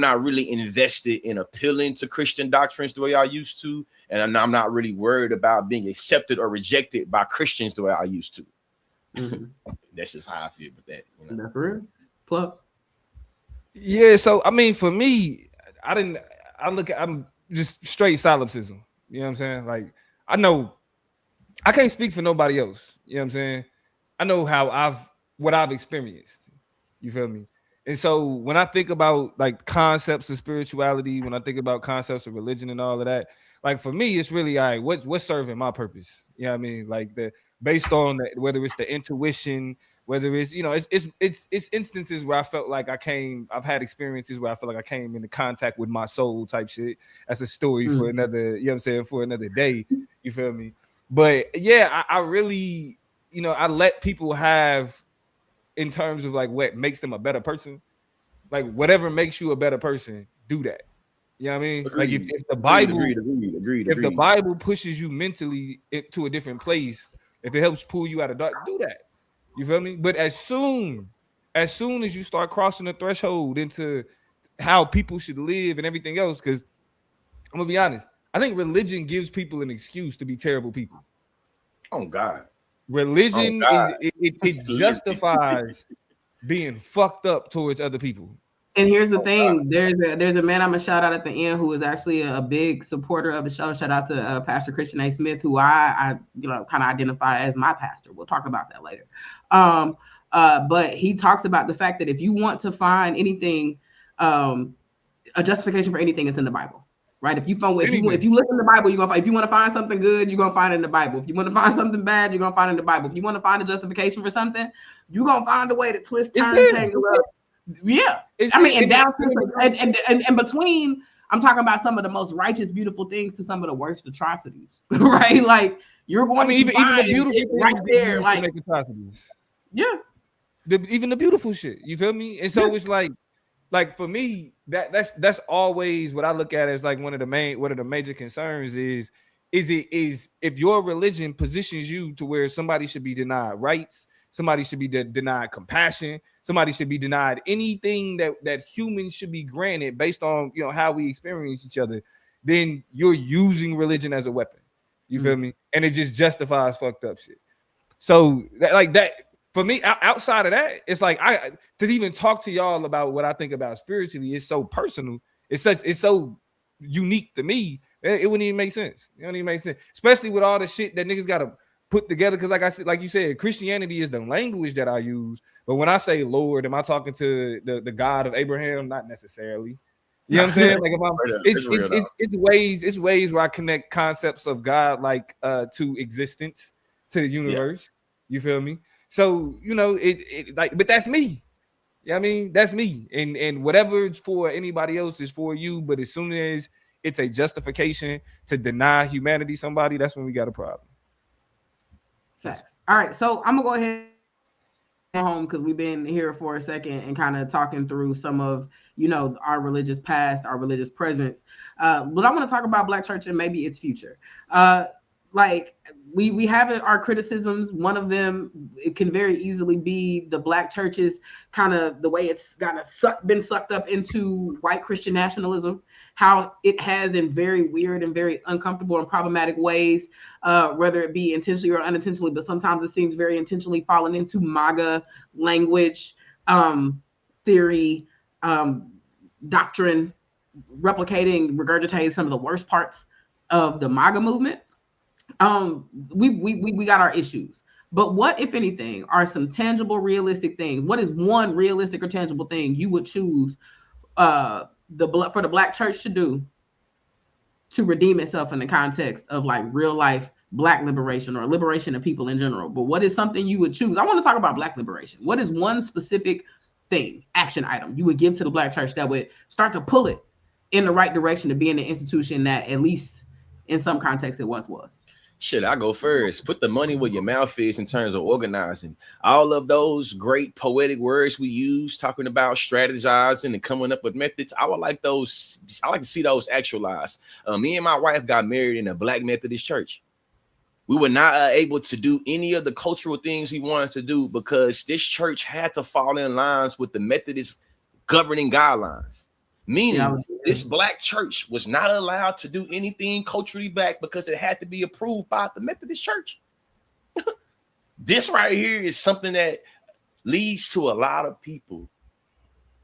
not really invested in appealing to Christian doctrines the way I used to. And I'm not really worried about being accepted or rejected by Christians the way I used to. That's just how I feel with that. You know? That's real. Plug. Yeah, so I mean, for me, I'm just straight solipsism. You know what I'm saying? Like, I know I can't speak for nobody else. You know what I'm saying? I know what I've experienced. You feel me? And so when I think about like concepts of spirituality, when I think about concepts of religion and all of that, like for me, it's really all right, what's serving my purpose? You know what I mean? Like based on whether it's the intuition, whether it's, you know, it's instances where I felt like I've had experiences where I feel like I came into contact with my soul type shit. That's a story for another, you know what I'm saying, for another day. You feel me? But yeah, I really, you know, I let people have, in terms of like what makes them a better person, like whatever makes you a better person, do that. You know what I mean? Agreed. Like if the Bible, agreed. If the Bible pushes you mentally to a different place, if it helps pull you out of dark, do that. You feel me? But as soon as you start crossing the threshold into how people should live and everything else, because I'm gonna be honest, I think religion gives people an excuse to be terrible people. Oh God. Religion it justifies being fucked up towards other people. And here's the thing: there's a man I'm gonna shout out at the end who is actually a big supporter of the show. Shout out to Pastor Christian A. Smith, who I you know kind of identify as my pastor. We'll talk about that later. But he talks about the fact that if you want to find anything, a justification for anything is in the Bible, right? If you look in the Bible, you're gonna find. If you want to find something good, you're gonna find it in the Bible. If you want to find something bad, you're gonna find it in the Bible. If you want to find a justification for something, you're gonna find a way to twist, turn, tangle up. Yeah, I mean, and down and between, I'm talking about some of the most righteous, beautiful things to some of the worst atrocities, right? Like you're going. I mean, even the beautiful right there, like atrocities. Yeah, even the beautiful shit. You feel me? And so it's like for me, that's always what I look at as like one of the major concerns is is if your religion positions you to where somebody should be denied rights, somebody should be denied compassion, somebody should be denied anything that humans should be granted based on, you know, how we experience each other, then you're using religion as a weapon. You feel me? And it just justifies fucked up shit. So like that for me, outside of that, it's like I to even talk to y'all about what I think about spiritually, it's so personal. It's so unique to me. It wouldn't even make sense. It wouldn't even make sense, especially with all the shit that niggas gotta put together. Because like I said, like you said, Christianity is the language that I use. But when I say Lord, am I talking to the God of Abraham? Not necessarily. You know what I'm saying? Like it's ways where I connect concepts of God like to existence, to the universe. Yeah. You feel me? So, you know, it like, but that's me. Yeah, I mean, that's me. And whatever it's for anybody else is for you. But as soon as it's a justification to deny humanity somebody, that's when we got a problem. Facts. All right, so I'm gonna go ahead home because we've been here for a second and kind of talking through some of, you know, our religious past, our religious presence. But I want to talk about Black church and maybe its future. Like we have our criticisms. One of them, it can very easily be the Black churches, kind of the way it's kind of been sucked up into white Christian nationalism, how it has in very weird and very uncomfortable and problematic ways, whether it be intentionally or unintentionally, but sometimes it seems very intentionally falling into MAGA language, theory, doctrine, regurgitating some of the worst parts of the MAGA movement. We got our issues, but what, if anything, are some tangible, realistic things? What is one realistic or tangible thing you would choose for the Black church to do to redeem itself in the context of like real life Black liberation or liberation of people in general? But what is something you would choose? I want to talk about Black liberation. What is one specific thing, action item you would give to the Black church that would start to pull it in the right direction to be in the institution that, at least in some context, it once was? Shit, I go first. Put the money where your mouth is in terms of organizing. All of those great poetic words we use, talking about strategizing and coming up with methods. I would like those. I like to see those actualized. Me and my wife got married in a Black Methodist church. We were not able to do any of the cultural things we wanted to do because this church had to fall in lines with the Methodist governing guidelines. Meaning, this Black church was not allowed to do anything culturally Black because it had to be approved by the Methodist church. This right here is something that leads to a lot of people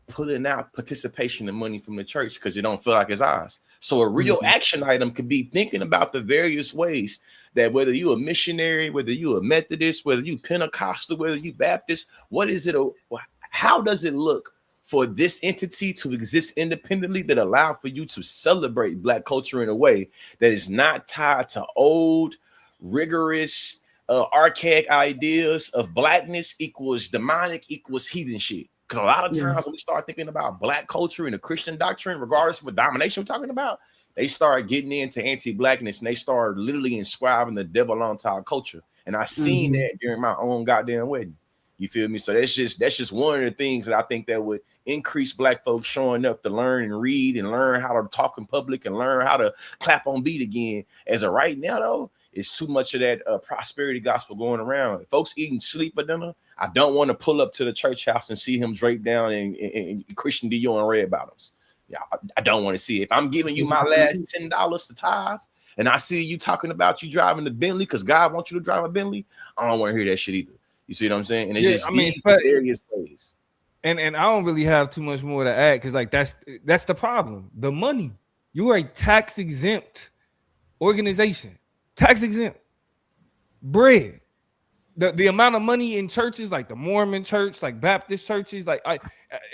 pulling out participation and money from the church because it don't feel like it's ours. So a real action item could be thinking about the various ways that whether you a missionary, whether you a Methodist, whether you Pentecostal, whether you Baptist, what is it? How does it look for this entity to exist independently that allow for you to celebrate Black culture in a way that is not tied to old, rigorous, archaic ideas of Blackness equals demonic equals heathen shit? Because a lot of times when we start thinking about Black culture and the Christian doctrine, regardless of what domination we're talking about, they start getting into anti-Blackness and they start literally inscribing the devil onto our culture. And I seen that during my own goddamn wedding. You feel me? So that's just one of the things that I think that would increase Black folks showing up to learn and read and learn how to talk in public and learn how to clap on beat again. As of right now, though, it's too much of that prosperity gospel going around. If folks eating sleeper dinner, I don't want to pull up to the church house and see him draped down in Christian Dior and red bottoms. Yeah, I don't want to see it. If I'm giving you my last $10 to tithe and I see you talking about you driving the Bentley because God wants you to drive a Bentley, I don't want to hear that shit either. You see what I'm saying? And it's just various ways. And I don't really have too much more to add because like that's the problem. The money. You are a tax exempt organization. Tax exempt. Bread. The amount of money in churches like the Mormon church, like Baptist churches, like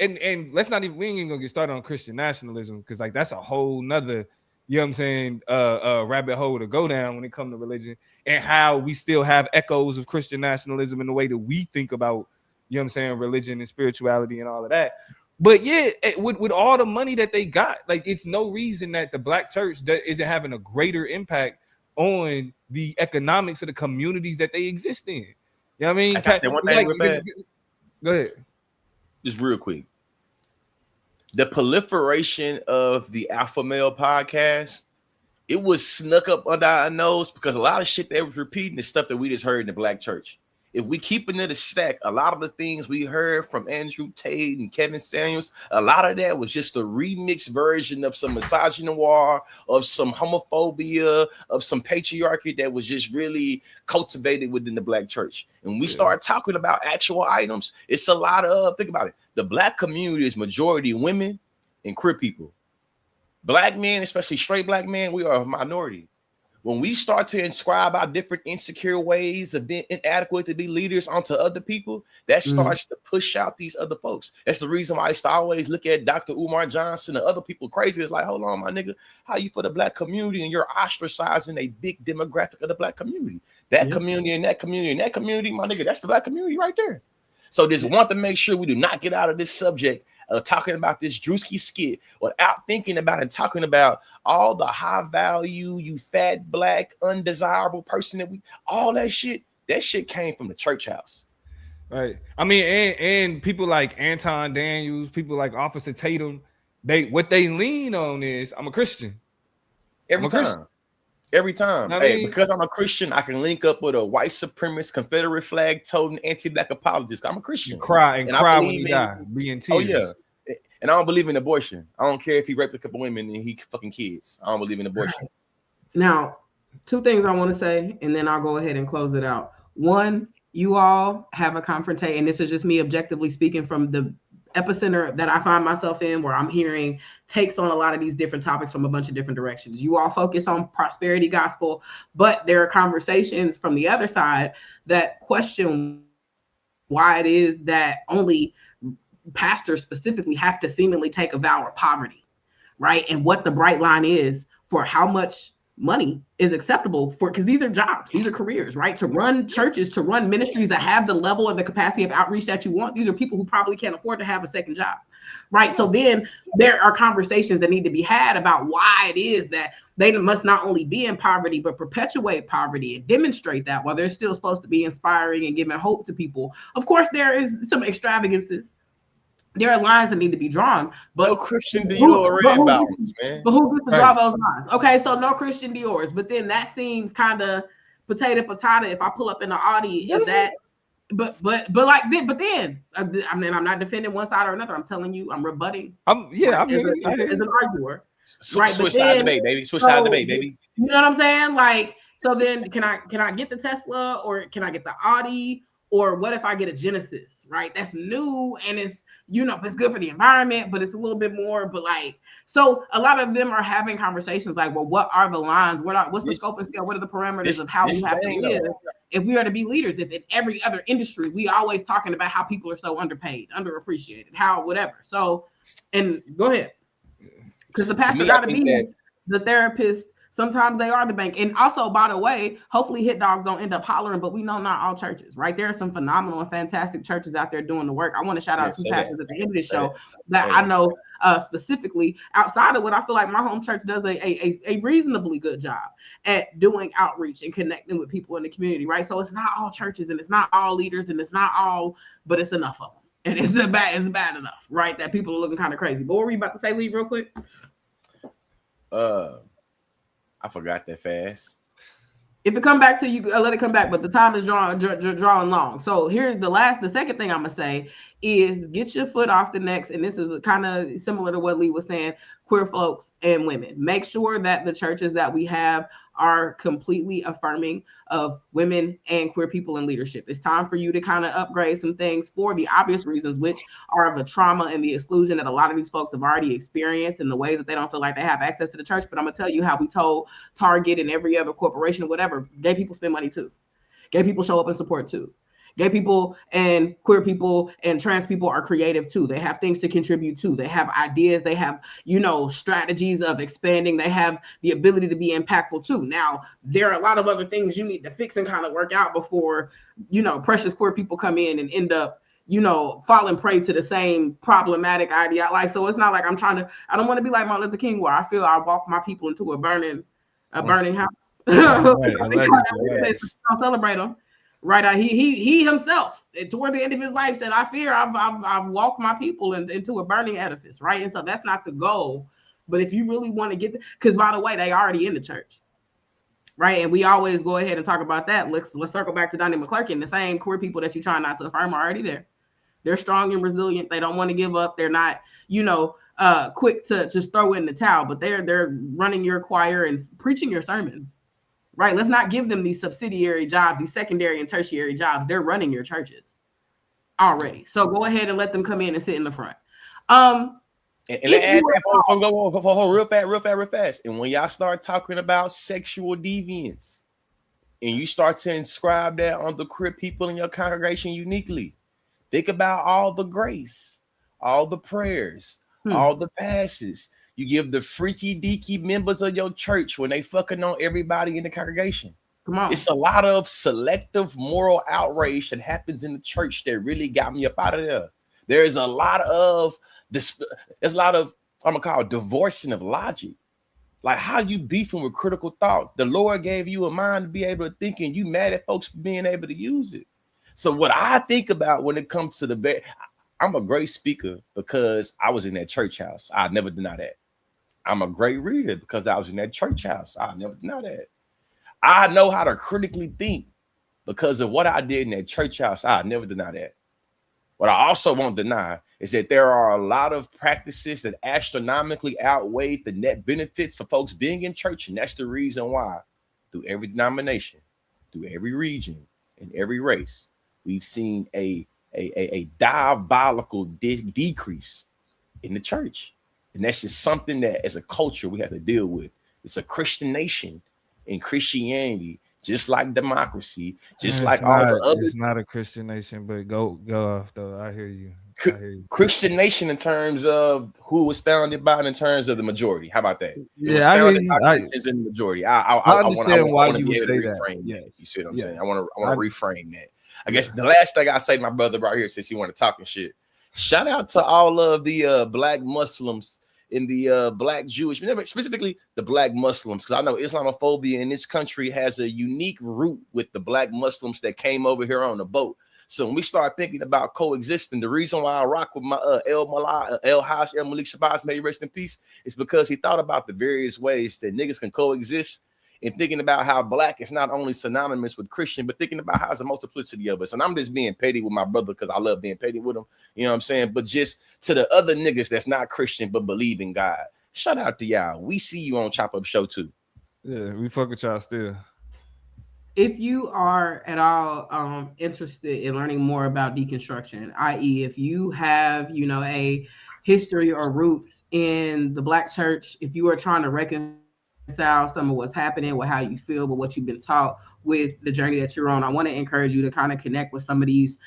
and let's not even, we ain't even gonna get started on Christian nationalism because like that's a whole nother, you know what I'm saying, rabbit hole to go down when it comes to religion and how we still have echoes of Christian nationalism in the way that we think about, you know what I'm saying, religion and spirituality and all of that. But yeah, with all the money that they got, like it's no reason that the Black church isn't having a greater impact on the economics of the communities that they exist in. You know what I mean? I say one thing go ahead. Just real quick. The proliferation of the Alpha Male podcast it was snuck up under our nose because a lot of shit they was repeating is stuff that we just heard in the black church. If we keep it in the stack, a lot of the things we heard from Andrew Tate and Kevin Samuels, a lot of that was just a remixed version of some misogynoir, of some homophobia, of some patriarchy that was just really cultivated within the black church. And we start talking about actual items. It's a lot of, think about it. The black community is majority women and queer people. Black men, especially straight black men, we are a minority. When we start to inscribe our different insecure ways of being inadequate to be leaders onto other people, that starts to push out these other folks. That's the reason why I used to always look at Dr. Umar Johnson and other people crazy. It's like, hold on, my nigga, how you for the black community and you're ostracizing a big demographic of the black community? That community and that community and that community, my nigga, that's the black community right there. So just want to make sure we do not get out of this subject talking about this Drewski skit without thinking about and talking about all the high value, you fat, black, undesirable person that all that shit came from the church house. Right. I mean, and people like Anton Daniels, people like Officer Tatum, what they lean on is I'm a Christian. Every time. Hey, because I'm a Christian, I can link up with a white supremacist, Confederate flag toting anti-black apologist. I'm a Christian. And cry when he die. Be in tears. Oh, yeah. And I don't believe in abortion. I don't care if he raped a couple women and he fucking kids. I don't believe in abortion. Now, two things I want to say, and then I'll go ahead and close it out. One, you all have a confrontation, and this is just me objectively speaking from the epicenter that I find myself in, where I'm hearing takes on a lot of these different topics from a bunch of different directions. You all focus on prosperity gospel, but there are conversations from the other side that question why it is that only pastors specifically have to seemingly take a vow of poverty, right? And what the bright line is for how much money is acceptable for, because these are jobs, these are careers, right? To run churches, to run ministries that have the level and the capacity of outreach that you want, these are people who probably can't afford to have a second job, right? So then there are conversations that need to be had about why it is that they must not only be in poverty, but perpetuate poverty and demonstrate that while they're still supposed to be inspiring and giving hope to people. Of course, there is some extravagances. There are lines that need to be drawn, but no Christian Dior red bottoms, man. But who gets to draw those lines? Okay, so no Christian Dior's, but then that seems kind of potato if I pull up in the Audi. Is that? But then I mean, I'm not defending one side or another. I'm telling you, I'm rebutting. I'm as an arguer. Switch side debate, baby. Switch side debate, baby. You know what I'm saying? Like, so then can I get the Tesla or can I get the Audi? Or what if I get a Genesis, right? That's new and it's, you know, it's good for the environment, but it's a little bit more, but like, so a lot of them are having conversations like, well, what are the lines? What's the scope and scale? What are the parameters of how we have to live if we are to be leaders? If in every other industry, we always talking about how people are so underpaid, underappreciated, how, whatever. So, and go ahead. Because the pastor got to be the therapist. Sometimes they are the bank. And also, by the way, hopefully hit dogs don't end up hollering, but we know not all churches, right? There are some phenomenal and fantastic churches out there doing the work. I want to shout out two pastors at the end of the show that I know specifically outside of what I feel like my home church does a reasonably good job at doing outreach and connecting with people in the community, right? So it's not all churches and it's not all leaders and it's not all, but it's enough of them. And it's bad enough, right? That people are looking kind of crazy. But what were you about to say, Lee, real quick? I forgot that fast. If it come back to you, let it come back. But the time is drawing long. So here's the second thing I'm gonna say is get your foot off the necks. And this is kind of similar to what Lee was saying, queer folks and women. Make sure that the churches that we have are completely affirming of women and queer people in leadership. It's time for you to kind of upgrade some things for the obvious reasons, which are the trauma and the exclusion that a lot of these folks have already experienced in the ways that they don't feel like they have access to the church. But I'm gonna tell you how we told Target and every other corporation, whatever, gay people spend money too. Gay people show up and support too. Gay people and queer people and trans people are creative too. They have things to contribute to. They have ideas. They have, strategies of expanding. They have the ability to be impactful too. Now, there are a lot of other things you need to fix and kind of work out before, precious queer people come in and end up, falling prey to the same problematic idea. Like, so it's not like I don't want to be like Martin Luther King, where I feel I walk my people into a burning house. Right, I'll celebrate him. Right. He himself, toward the end of his life, said, I fear I've walked my people into a burning edifice. Right. And so that's not the goal. But if you really want to get, because by the way, they already in the church, right? And we always go ahead and talk about that. Let's circle back to Donnie McClurkin. The same queer people that you try not to affirm are already there. They're strong and resilient. They don't want to give up. They're not, quick to just throw in the towel, but they're running your choir and preaching your sermons, right? Let's not give them these subsidiary jobs, these secondary and tertiary jobs. They're running your churches already. So go ahead and let them come in and sit in the front. And add that real fast. And when y'all start talking about sexual deviance, and you start to inscribe that on the queer people in your congregation uniquely, think about all the grace, all the prayers, all the passes you give the freaky deaky members of your church when they fucking on everybody in the congregation. Come on. It's a lot of selective moral outrage that happens in the church that really got me up out of there. There's a lot of this. There's a lot of, I'm gonna call it divorcing of logic. Like, how you beefing with critical thought? The Lord gave you a mind to be able to think, and you mad at folks for being able to use it. So what I think about when it comes to the, I'm a great speaker because I was in that church house. I never deny that. I'm a great reader because I was in that church house. I never deny that. I know how to critically think because of what I did in that church house. I never deny that. What I also won't deny is that there are a lot of practices that astronomically outweigh the net benefits for folks being in church. And that's the reason why through every denomination, through every region, and every race, we've seen a diabolical decrease in the church. And that's just something that as a culture we have to deal with. It's a Christian nation, and Christianity, just like democracy, just like all the other. It's not a Christian nation, but go off though. I hear you. Christian nation in terms of who was founded by, in terms of the majority. How about that? Yeah, I hear you. Christians in the majority. I understand why you would say that. Yes. You see what I'm saying? I want to reframe that. I guess the last thing I say to my brother right here, since he want to talk and shit, shout out to all of the black Muslims in the black Jewish, specifically the black Muslims, because I know Islamophobia in this country has a unique root with the black Muslims that came over here on the boat. So when we start thinking about coexisting, the reason why I rock with my El-Haj El-Malik Shabazz, may he rest in peace, is because he thought about the various ways that niggas can coexist, and thinking about how black is not only synonymous with Christian, but thinking about how there's a multiplicity of us. And I'm just being petty with my brother because I love being petty with him. You know what I'm saying? But just to the other niggas that's not Christian but believe in God, shout out to y'all. We see you on Chop Up Show too. Yeah, we fuck with y'all still. If you are at all interested in learning more about deconstruction, i.e., if you have, a history or roots in the Black church, if you are trying to reconcile some of what's happening with how you feel, with what you've been taught, with the journey that you're on, I want to encourage you to kind of connect with some of these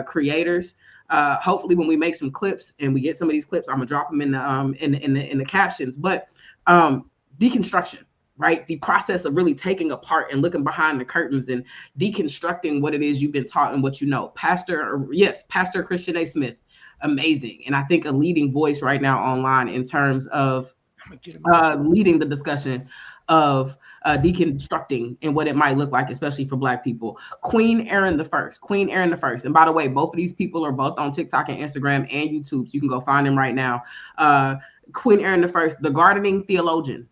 creators. Hopefully, when we make some clips and we get some of these clips, I'm gonna drop them in the captions. But deconstruction, right? The process of really taking apart and looking behind the curtains and deconstructing what it is you've been taught and what you know. Pastor Christian A. Smith, amazing, and I think a leading voice right now online in terms of leading the discussion of deconstructing and what it might look like, especially for Black people. Queen Erin the First. And by the way, both of these people are both on TikTok and Instagram and YouTube, so you can go find them right now. Queen Erin the First, the gardening theologian.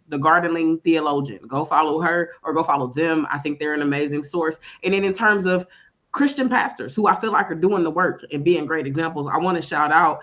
Go follow her or go follow them. I think they're an amazing source. And then in terms of Christian pastors who I feel like are doing the work and being great examples, I want to shout out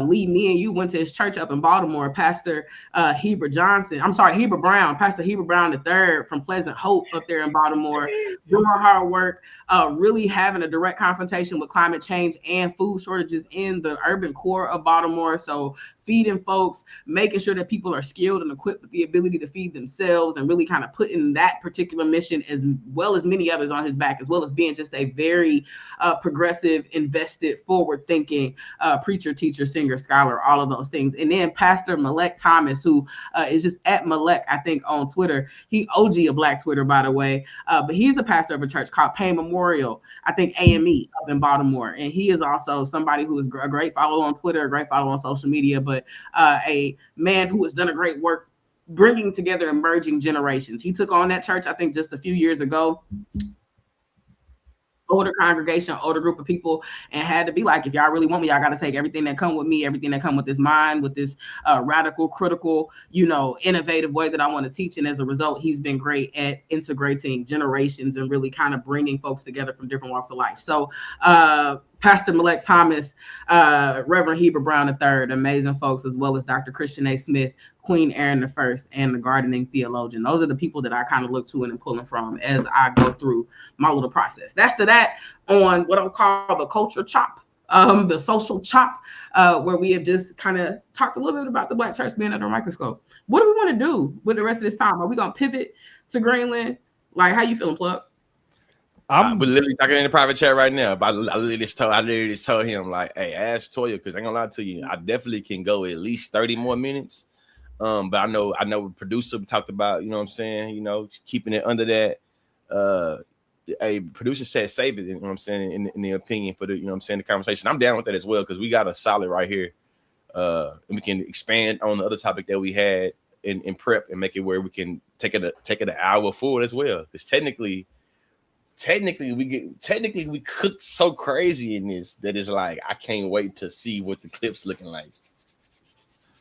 Lee. Me and you went to his church up in Baltimore. Pastor Heber Brown, Pastor Heber Brown III from Pleasant Hope up there in Baltimore, doing hard work, really having a direct confrontation with climate change and food shortages in the urban core of Baltimore. So feeding folks, making sure that people are skilled and equipped with the ability to feed themselves, and really kind of putting that particular mission as well as many others on his back, as well as being just a very progressive, invested, forward-thinking preacher, teacher, singer, scholar, all of those things. And then Pastor Malek Thomas, who is just at Malek, I think, on Twitter. He OG of Black Twitter, by the way, but he's a pastor of a church called Payne Memorial, I think AME up in Baltimore. And he is also somebody who is a great follow on Twitter, a great follow on social media, but a man who has done a great work bringing together emerging generations. He took on that church, I think, just a few years ago. older congregation, older group of people, and had to be like, if y'all really want me, y'all got to take everything that come with me, everything that come with this mind, with this radical, critical, innovative way that I want to teach. And as a result, he's been great at integrating generations and really kind of bringing folks together from different walks of life. So Pastor Malek Thomas, Reverend Heber Brown III, amazing folks, as well as Dr. Christian A. Smith, Queen Erin I, and the gardening theologian. Those are the people that I kind of look to and pulling from as I go through my little process. That's to that on what I'll call the culture chop, the social chop, where we have just kind of talked a little bit about the Black church being under a microscope. What do we want to do with the rest of this time? Are we going to pivot to Greenland? Like, how you feeling, Plug? I'm literally talking in the private chat right now. But I literally just told him, like, hey, ask Toya, because I ain't gonna lie to you, I definitely can go at least 30 more minutes. But I know the producer talked about, you know what I'm saying, keeping it under that. A producer said save it, you know what I'm saying, in the opinion for the, the conversation. I'm down with that as well, because we got a solid right here. And we can expand on the other topic that we had in prep and make it where we can take it an hour forward as well. Because technically we cooked so crazy in this that it's like I can't wait to see what the clip's looking like.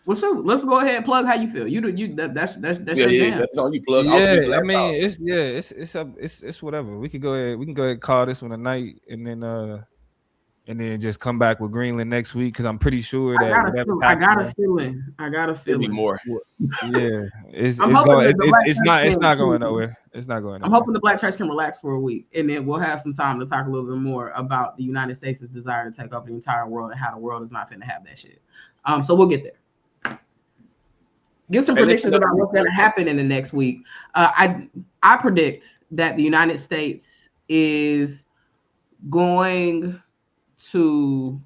Well, so let's go ahead and Plug. How you feel? That's your jam. That's on you, Plug. Yeah, I mean, it's whatever. We can go ahead and call this one a night, and then just come back with Greenland next week, because I'm pretty sure that I got a feeling. It'll be more. Yeah, it's not going nowhere. It's not going nowhere. I'm hoping the Black church can relax for a week, and then we'll have some time to talk a little bit more about the United States' desire to take over the entire world and how the world is not finna have that shit. So we'll get there. Give some predictions about what's going to happen in the next week. I predict that the United States is going to.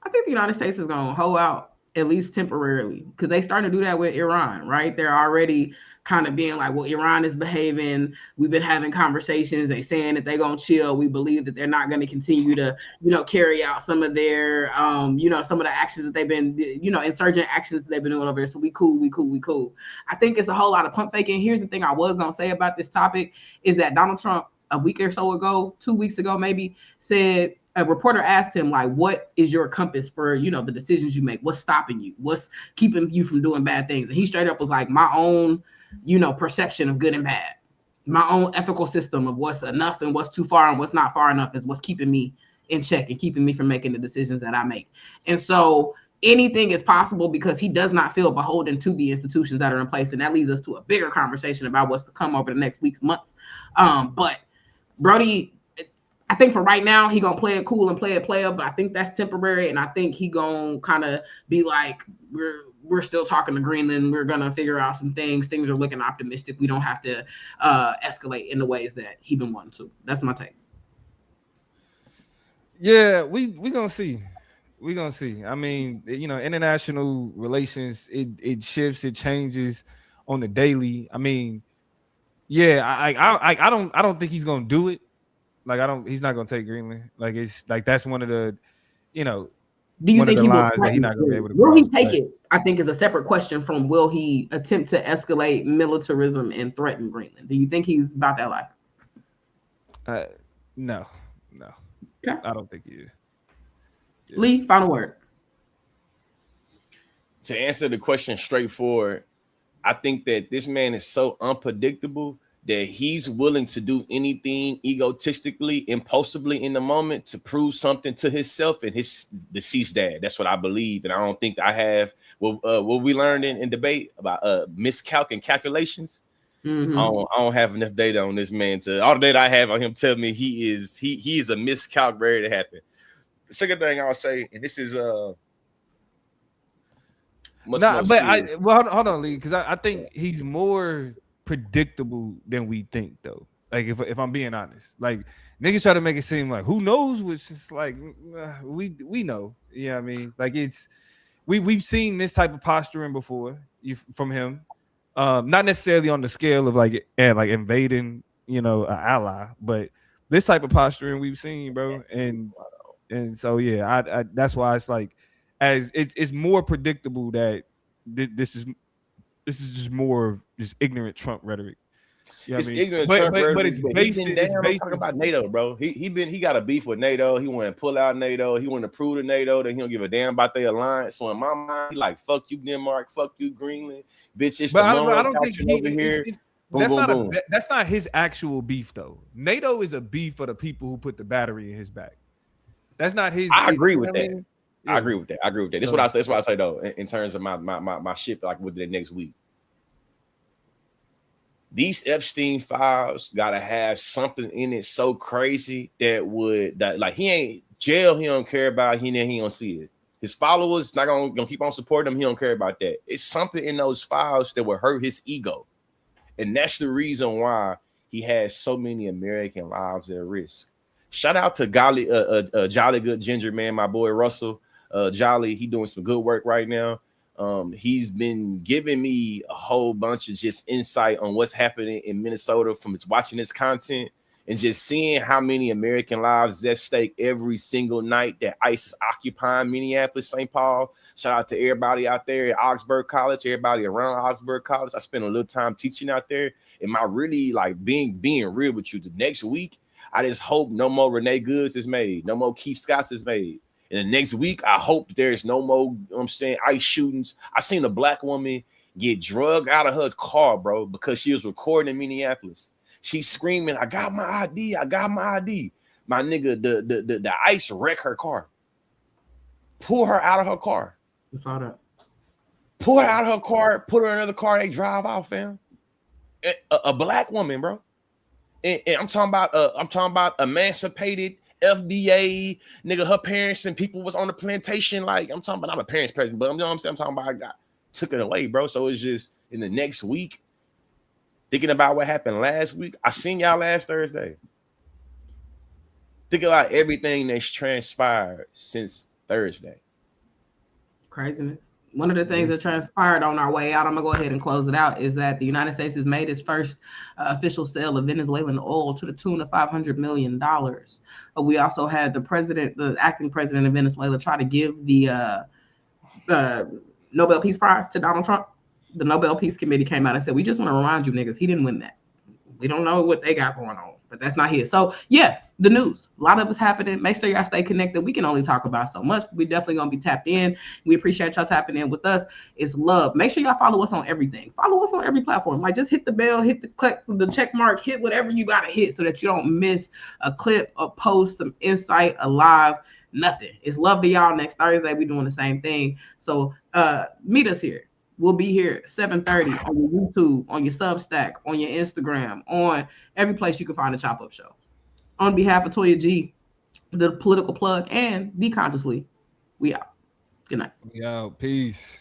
I think the United States is going to hold out at least temporarily, because they starting to do that with Iran, right? They're already kind of being like, well, Iran is behaving. We've been having conversations. They saying that they're going to chill. We believe that they're not going to continue to, carry out some of their, some of the actions that they've been, insurgent actions that they've been doing over there. So we cool. I think it's a whole lot of pump faking. Here's the thing I was going to say about this topic is that Donald Trump, a week or so ago, 2 weeks ago, maybe, said, a reporter asked him, like, what is your compass for, the decisions you make? What's stopping you? What's keeping you from doing bad things? And he straight up was like, my own, perception of good and bad. My own ethical system of what's enough and what's too far and what's not far enough is what's keeping me in check and keeping me from making the decisions that I make. And so anything is possible because he does not feel beholden to the institutions that are in place. And that leads us to a bigger conversation about what's to come over the next weeks, months. But Brody, I think for right now, he gonna play it cool and play it player, but I think that's temporary, and I think he gonna kind of be like, we're still talking to Greenland. We're gonna figure out some things. Things are looking optimistic. We don't have to escalate in the ways that he been wanting to. That's my take. Yeah, we gonna see. We're gonna see. I mean, international relations, it shifts, it changes on the daily. I mean, yeah, I don't think he's gonna do it. Like, he's not gonna take Greenland. Like, it's like that's one of the, do you think he will? That he's not gonna be able to will he take it? I think is a separate question from will he attempt to escalate militarism and threaten Greenland. Do you think he's about that life? No. Okay. I don't think he is. Yeah. Lee, final word. To answer the question straightforward, I think that this man is so unpredictable that he's willing to do anything egotistically, impulsively in the moment to prove something to himself and his deceased dad. That's what I believe. And I don't think I have what we learned in debate about miscalc and calculations. Mm-hmm. I don't have enough data on this man all the data I have on him tell me he is a miscalc ready to happen. The second thing I'll say, and this is hold on, Lee, because I think he's more predictable than we think, though. Like, if I'm being honest, like, niggas try to make it seem like who knows, which is like we know. Yeah, I mean, like, it's we've seen this type of posturing before from him. Not necessarily on the scale of like invading, an ally, but this type of posturing we've seen, bro. And so yeah, I that's why it's like, as it's more predictable that this is just more of just ignorant Trump rhetoric. Yeah, It's I mean, ignorant but Trump it's but based. he been It's down on based. talking about NATO, bro. He got a beef with NATO. He want to pull out NATO. He want to prove to NATO that he don't give a damn about their alliance. So in my mind, he like, fuck you, Denmark, fuck you, Greenland, bitch. It's But the I Monroe don't think Doctrine over here. Boom, that's boom, not boom. that's not his actual beef though. NATO is a beef for the people who put the battery in his back. That's not his. I agree with I that. mean? Yeah. I agree with that. That's So, what I say. That's what I say though. In terms of my shit, like with the next week. These Epstein files gotta have something in it so crazy that like he ain't jail. He don't care about. He don't see it. His followers not gonna keep on supporting him. He don't care about that. It's something in those files that will hurt his ego, and that's the reason why he has so many American lives at risk. Shout out to Jolly Good Ginger man, my boy Russell Jolly. He doing some good work right now. He's been giving me a whole bunch of just insight on what's happening in Minnesota from watching his content and just seeing how many American lives is at stake every single night that ICE is occupying Minneapolis, St. Paul. Shout out to everybody out there at Augsburg College, everybody around Augsburg College. I spent a little time teaching out there. Am I really like being real with you? The next week, I just hope no more Renee Goods is made, no more Keith Scotts is made. In the next week, I hope there's no more, ICE shootings. I seen a black woman get drugged out of her car, bro, because she was recording in Minneapolis. She's screaming, I got my ID, I got my ID. My nigga, the ICE wreck her car. Pull her out of her car. I saw that. Pull her out of her car, put her in another car, they drive off, fam. A black woman, bro. And I'm talking about emancipated FBA, nigga, her parents and people was on the plantation. Like, I'm talking about not a parents present, but I'm talking about I took it away, bro. So it's just in the next week, thinking about what happened last week. I seen y'all last Thursday. Think about everything that's transpired since Thursday. Craziness. One of the things that transpired on our way out, I'm gonna go ahead and close it out, is that the United States has made its first official sale of Venezuelan oil to the tune of $500 million. We also had the acting president of Venezuela, try to give the Nobel Peace Prize to Donald Trump. The Nobel Peace Committee came out and said, we just want to remind you niggas, he didn't win that. We don't know what they got going on, but that's not his. So yeah, the news, a lot of it's happening. Make sure y'all stay connected. We can only talk about so much. We definitely gonna be tapped in. We appreciate y'all tapping in with us. It's love. Make sure y'all follow us on everything. Follow us on every platform. Like, just hit the bell, hit the check mark, hit whatever you gotta hit so that you don't miss a clip, a post, some insight, a live, nothing. It's love to y'all. Next Thursday, we doing the same thing. So meet us here. We'll be here 7:30 on your YouTube, on your Substack, on your Instagram, on every place you can find a Chop Up Show. On behalf of Toya G, the political plug, and Be Consciously, we out. Good night. We out. Peace.